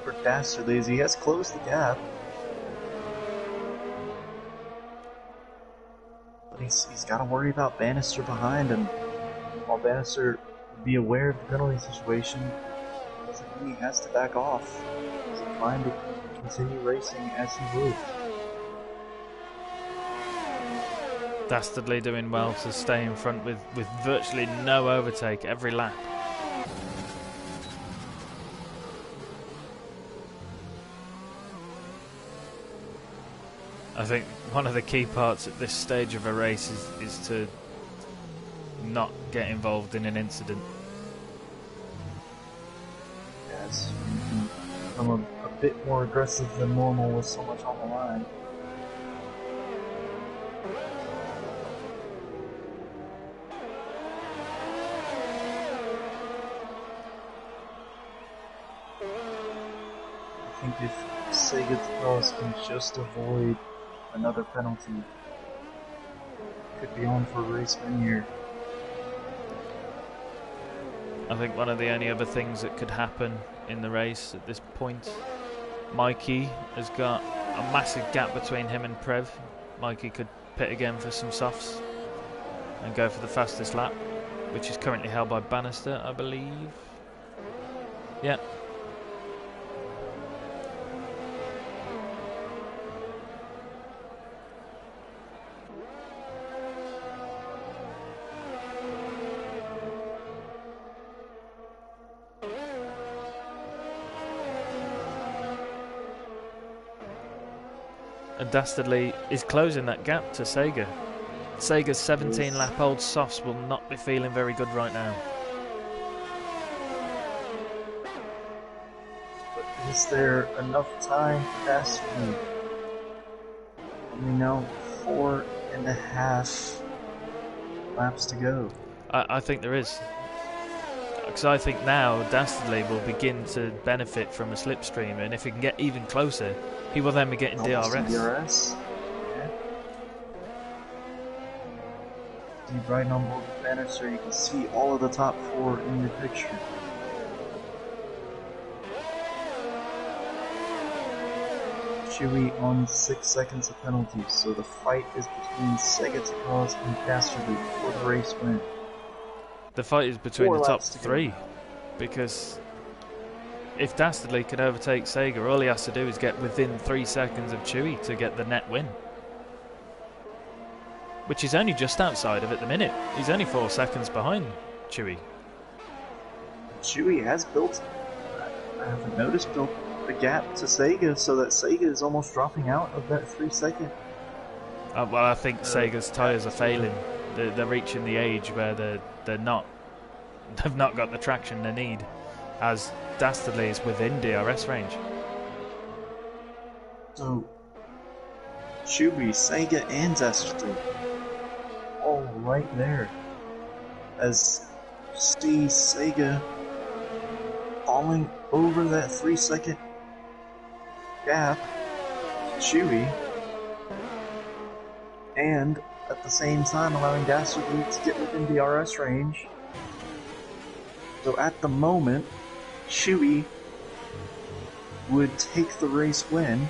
for Dastardly as he has closed the gap. But he's got to worry about Bannister behind him. While Bannister would be aware of the penalty situation, doesn't mean he has to back off. He's inclined to continue racing as he would. Dastardly doing well to stay in front with virtually no overtake every lap. I think one of the key parts at this stage of a race is to not get involved in an incident. Yes, I'm a bit more aggressive than normal with so much on the line. I think if Segatskars can just avoid another penalty, could be on for a race win here. I think one of the only other things that could happen in the race at this point, Mikey has got a massive gap between him and Prev. Mikey could pit again for some softs and go for the fastest lap, which is currently held by Bannister, I believe. Yeah. And Dastardly is closing that gap to Sega. Sega's 17-lap-old softs will not be feeling very good right now. But is there enough time for Dastardly? We know 4.5 laps to go. I think there is. Because I think now Dastardly will begin to benefit from a slipstream, and if he can get even closer, he will then be getting DRS. Yeah. Deep riding on board the banister, you can see all of the top 4 in your picture. Chewy on 6 seconds of penalties, so the fight is between Sega Takaz and Dastardly for the race win. The fight is between the top 3, because if Dastardly can overtake Sega, all he has to do is get within 3 seconds of Chewy to get the net win. Which is only just outside of at the minute. He's only 4 seconds behind Chewy. Chewy has built, I haven't noticed, built a gap to Sega, so that Sega is almost dropping out of that 3 second. Well, I think Sega's tyres are failing. They're reaching the age where they've not got the traction they need, as Dastardly is within DRS range. So, Chewy, Sega, and Dastardly all right there. As you see Sega falling over that 3 second gap to Chewy, and at the same time allowing Dastardly to get within DRS range. So at the moment, Chewy would take the race win,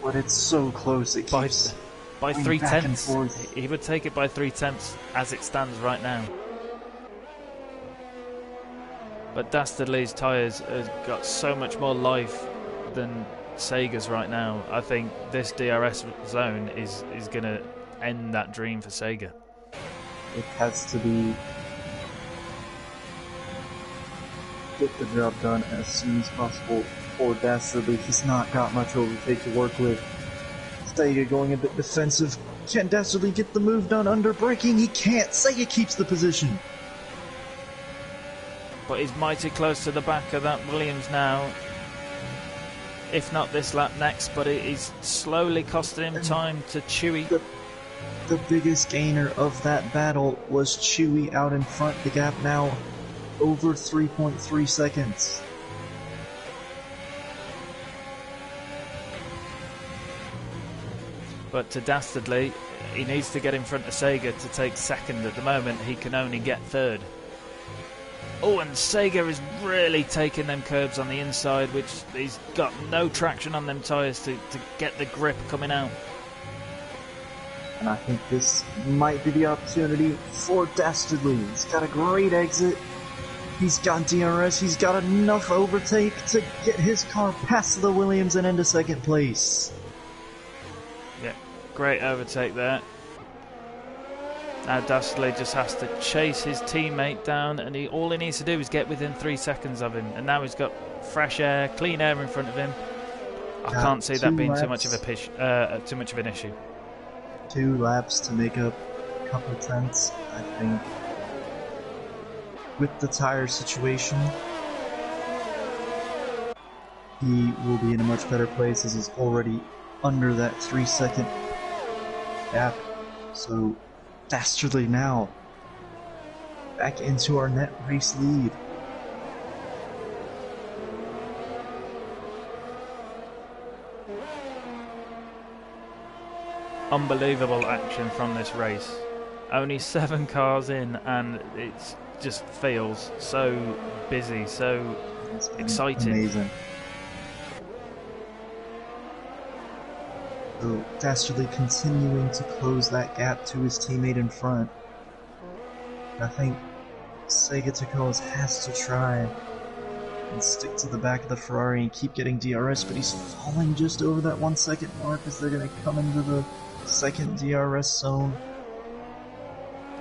but it's so close. It keeps by going 3 back and tenths. forth. He would take it by 3 tenths as it stands right now. But Dastardly's tyres have got so much more life than Sega's right now. I think this DRS zone is going to end that dream for Sega. It has to be get the job done as soon as possible for Dastardly. He's not got much overtake to work with. Sega going a bit defensive. Can Dastardly get the move done under braking? He can't. Sega keeps the position. But he's mighty close to the back of that Williams now. If not this lap, next, but it is slowly costing him time to Chewy. The biggest gainer of that battle was Chewy out in front. The gap now over 3.3 seconds. But to Dastardly, he needs to get in front of Sega to take second. At the moment, he can only get third. Oh, and Sega is really taking them curbs on the inside, which he's got no traction on them tyres to get the grip coming out. And I think this might be the opportunity for Dastardly. He's got a great exit. He's got DRS. He's got enough overtake to get his car past the Williams and into second place. Yeah, great overtake there. Now Dastardly just has to chase his teammate down, and all he needs to do is get within 3 seconds of him. And now he's got fresh air, clean air in front of him. I can't see that being too much of an issue. 2 laps to make up a couple tenths, I think. With the tire situation, he will be in a much better place as he's already under that 3 second gap. So Dastardly now back into our net race lead. Unbelievable action from this race. Only 7 cars in, and it just feels so busy, so exciting. Amazing. So Dastardly continuing to close that gap to his teammate in front. I think Sega Takaz has to try and stick to the back of the Ferrari and keep getting DRS, but he's falling just over that 1 second mark as they're going to come into the second DRS zone.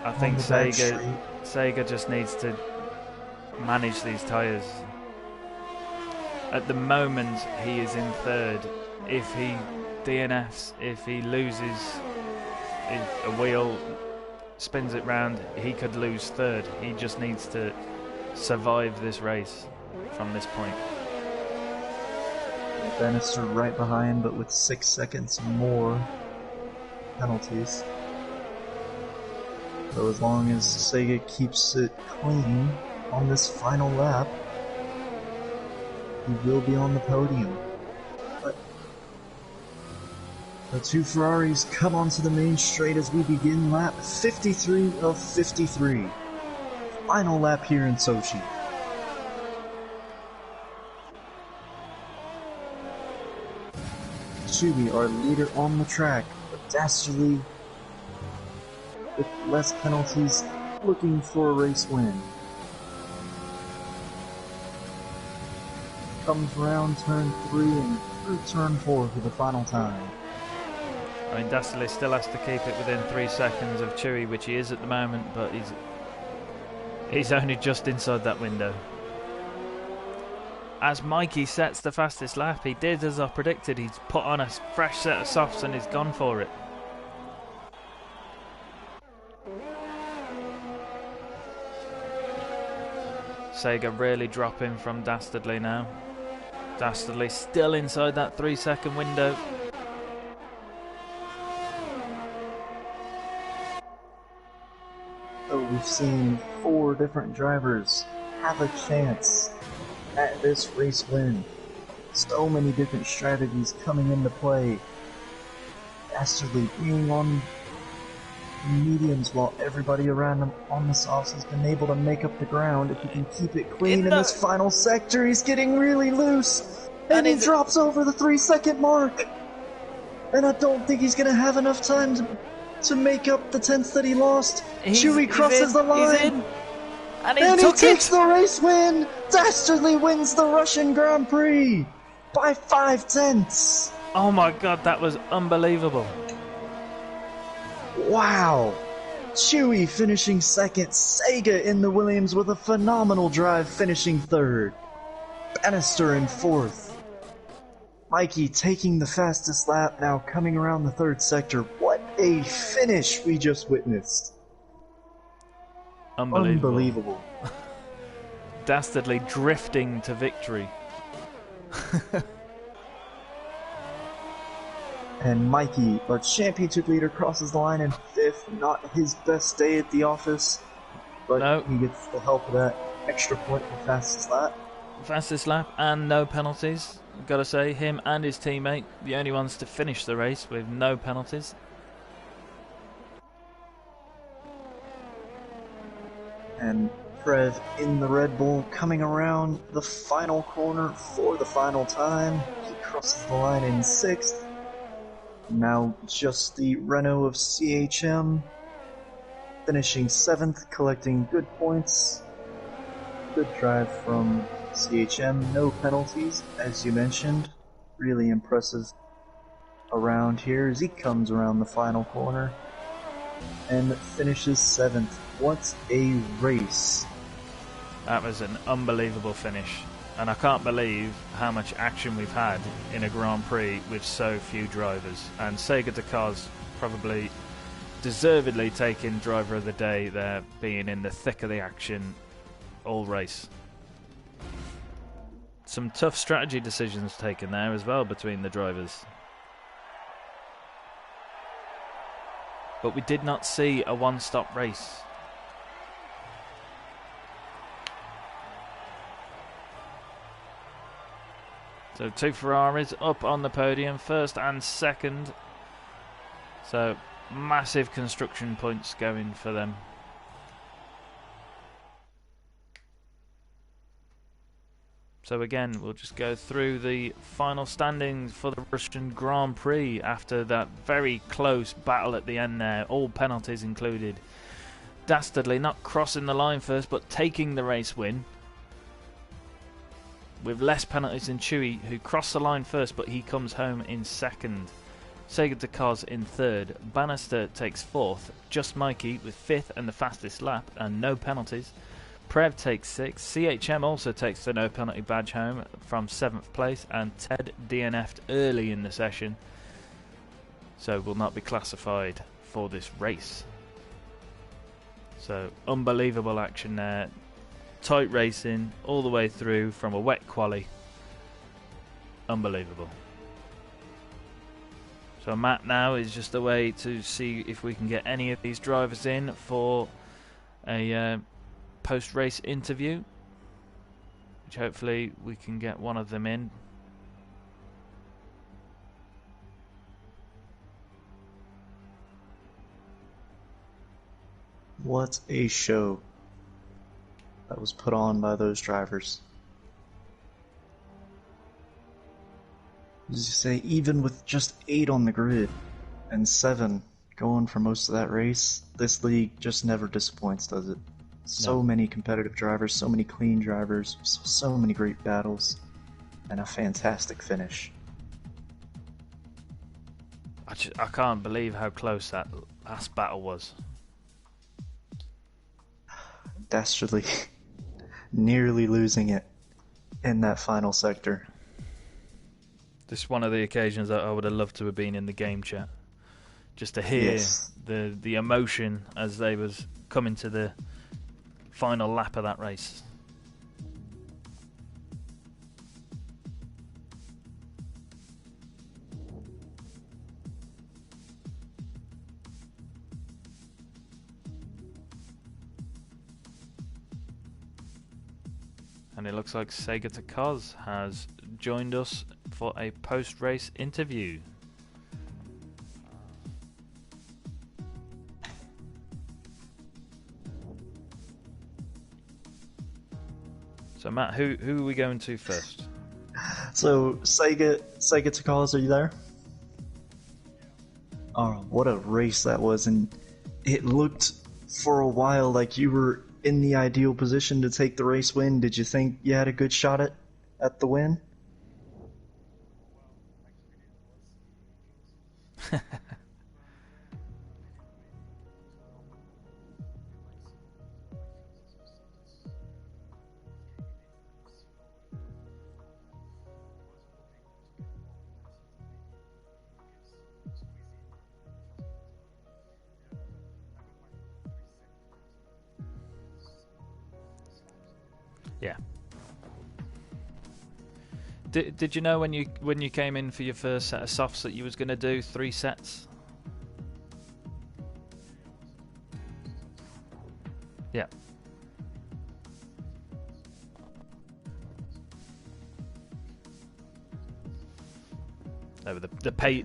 I think Sega just needs to manage these tyres. At the moment, he is in third. if he DNFs, if he loses, if a wheel spins it round, he could lose third. He just needs to survive this race from this point. Bannister right behind, but with 6 seconds more penalties. So as long as Sega keeps it clean on this final lap, he will be on the podium. But the two Ferraris come onto the main straight as we begin lap 53 of 53. Final lap here in Sochi. Chewy, our leader on the track, but Dastardly, with less penalties, looking for a race win. Comes around turn 3 and through turn 4 for the final time. I mean, Dastardly still has to keep it within 3 seconds of Chewy, which he is at the moment, but he's only just inside that window. As Mikey sets the fastest lap, he did as I predicted. He's put on a fresh set of softs and he's gone for it. Sega really dropping from Dastardly now. Dastardly still inside that 3 second window. So we've seen 4 different drivers have a chance at this race win. So many different strategies coming into play. Dastardly being on mediums while everybody around him on the softs has been able to make up the ground. If he can keep it clean in this final sector, he's getting really loose. And he drops over the 3 second mark. And I don't think he's going to have enough time to make up the tenths that he lost. Chewy crosses the line. He's in. And he takes the race win! Dastardly wins the Russian Grand Prix by 5 tenths. Oh my god, that was unbelievable. Wow. Chewy finishing second. Sega in the Williams with a phenomenal drive finishing third. Bannister in fourth. Mikey taking the fastest lap now coming around the third sector. What a finish we just witnessed. Unbelievable. Dastardly drifting to victory. And Mikey, our championship leader, crosses the line in fifth. Not his best day at the office, but he gets the help of that extra point for fastest lap. Fastest lap and no penalties. Gotta say, him and his teammate, the only ones to finish the race with no penalties. And Prev in the Red Bull coming around the final corner for the final time. He crosses the line in sixth. Now just the Renault of CHM finishing seventh, collecting good points. Good drive from CHM, no penalties, as you mentioned. Really impressive around here as he comes around the final corner and finishes seventh. What a race. That was an unbelievable finish. And I can't believe how much action we've had in a Grand Prix with so few drivers. And Sega Dakar's probably deservedly taking driver of the day there, being in the thick of the action all race. Some tough strategy decisions taken there as well between the drivers. But we did not see a one-stop race. So 2 Ferraris up on the podium, first and second. So massive construction points going for them. So again, we'll just go through the final standings for the Russian Grand Prix after that very close battle at the end there, all penalties included. Dastardly not crossing the line first, but taking the race win. With less penalties than Chewy, who crossed the line first, but he comes home in second. Sega Dakar's in third. Bannister takes fourth. Just Mikey with fifth and the fastest lap, and no penalties. Prev takes 6th. CHM also takes the no penalty badge home from 7th place, and Ted DNF'd early in the session, so will not be classified for this race. So unbelievable action there. Tight racing all the way through from a wet quali. Unbelievable. So Matt now is just a way to see if we can get any of these drivers in for a post-race interview, which hopefully we can get one of them in. What a show that was put on by those drivers. As you say, even with just 8 on the grid and 7 going for most of that race, this league just never disappoints, does it? So many competitive drivers, so many clean drivers, so many great battles, and a fantastic finish. I can't believe how close that last battle was. Dastardly nearly losing it in that final sector. This is one of the occasions that I would have loved to have been in the game chat, just to hear the emotion as they was coming to the final lap of that race. And it looks like Sega Takaz has joined us for a post-race interview. So Matt, who are we going to first? So Sega Takaz, are you there? Oh, what a race that was, and it looked for a while like you were in the ideal position to take the race win. Did you think you had a good shot at the win? Yeah. Did you know when you came in for your first set of softs that you was going to do 3 sets? Yeah. No, the pace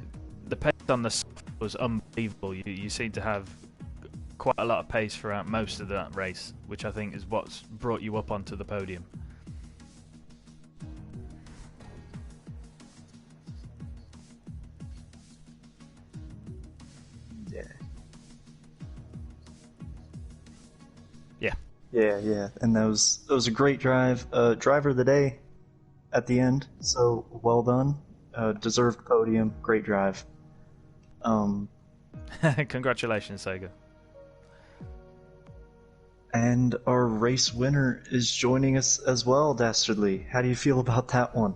on the soft was unbelievable. You seem to have quite a lot of pace throughout most of that race, which I think is what's brought you up onto the podium. Yeah, and that was a great drive. Driver of the day at the end, so well done. Deserved podium, great drive. Congratulations, Sega. And our race winner is joining us as well, Dastardly. How do you feel about that one?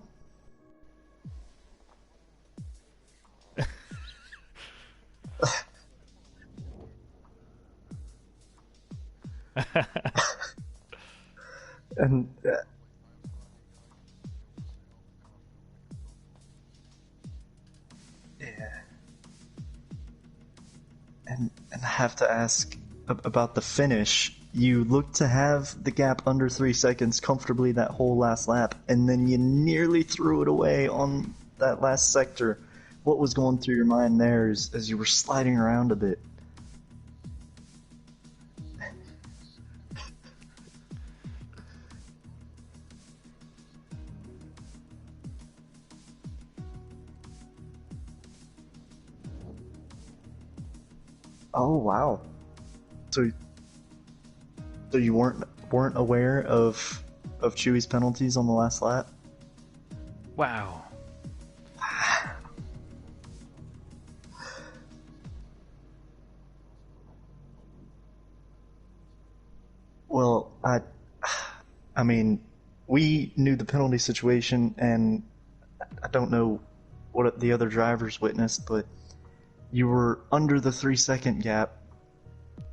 And yeah, and I have to ask about the finish. You looked to have the gap under 3 seconds comfortably that whole last lap, and then you nearly threw it away on that last sector. What was going through your mind there as you were sliding around a bit? Oh wow! So you weren't aware of Chewie's penalties on the last lap? Wow. Well, I I mean, we knew the penalty situation, and I don't know what the other drivers witnessed, but you were under the 3-second gap,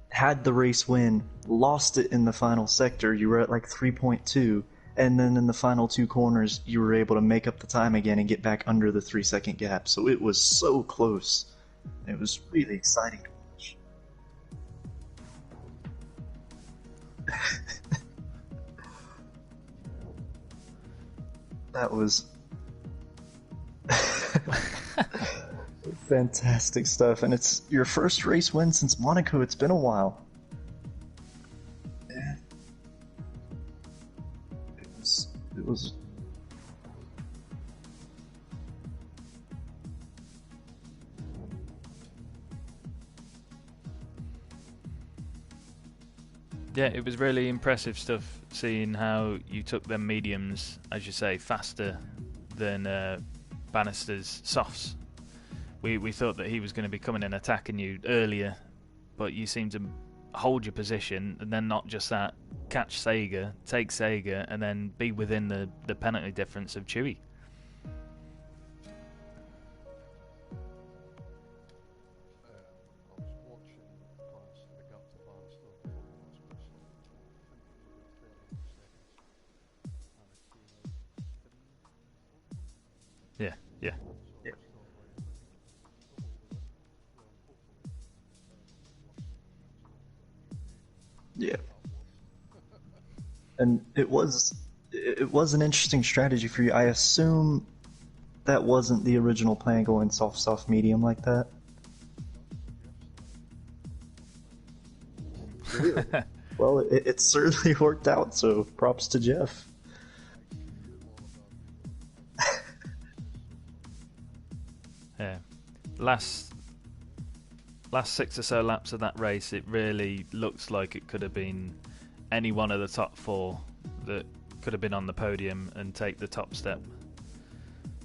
had the race win, lost it in the final sector, you were at like 3.2, and then in the final 2 corners, you were able to make up the time again and get back under the 3-second gap. So it was so close. It was really exciting to watch. That was fantastic stuff, and it's your first race win since Monaco. It's been a while. Yeah. It was Yeah, it was really impressive stuff, seeing how you took them mediums, as you say, faster than Bannister's softs. We thought that he was going to be coming and attacking you earlier, but you seemed to hold your position, and then not just that, catch Sega, take Sega, and then be within the penalty difference of Chewy. Yeah, yeah. Yeah. Yeah. And it was an interesting strategy for you. I assume that wasn't the original plan, going soft medium like that. Really? Well, it certainly worked out, so props to Jeff. Yeah. Last 6 or so laps of that race, it really looks like it could have been any one of the top 4 that could have been on the podium and take the top step.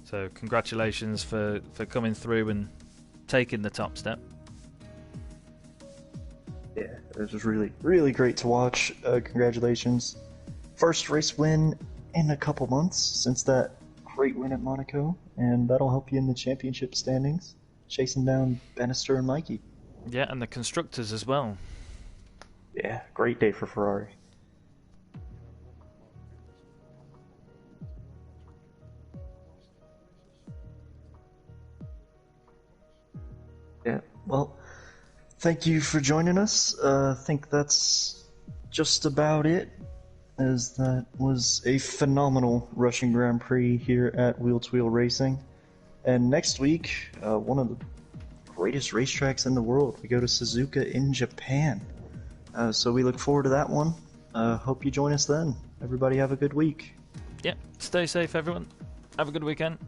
So congratulations for coming through and taking the top step. Yeah, it was really, really great to watch. Congratulations. First race win in a couple months since that great win at Monaco, and that'll help you in the championship standings, chasing down Bannister and Mikey. Yeah, and the constructors as well. Yeah, great day for Ferrari. Yeah, well, thank you for joining us. I think that's just about it, as that was a phenomenal Russian Grand Prix here at Wheel2Wheel Racing. And next week, one of the greatest racetracks in the world. We go to Suzuka in Japan. So we look forward to that one. Hope you join us then. Everybody have a good week. Yeah, stay safe everyone. Have a good weekend.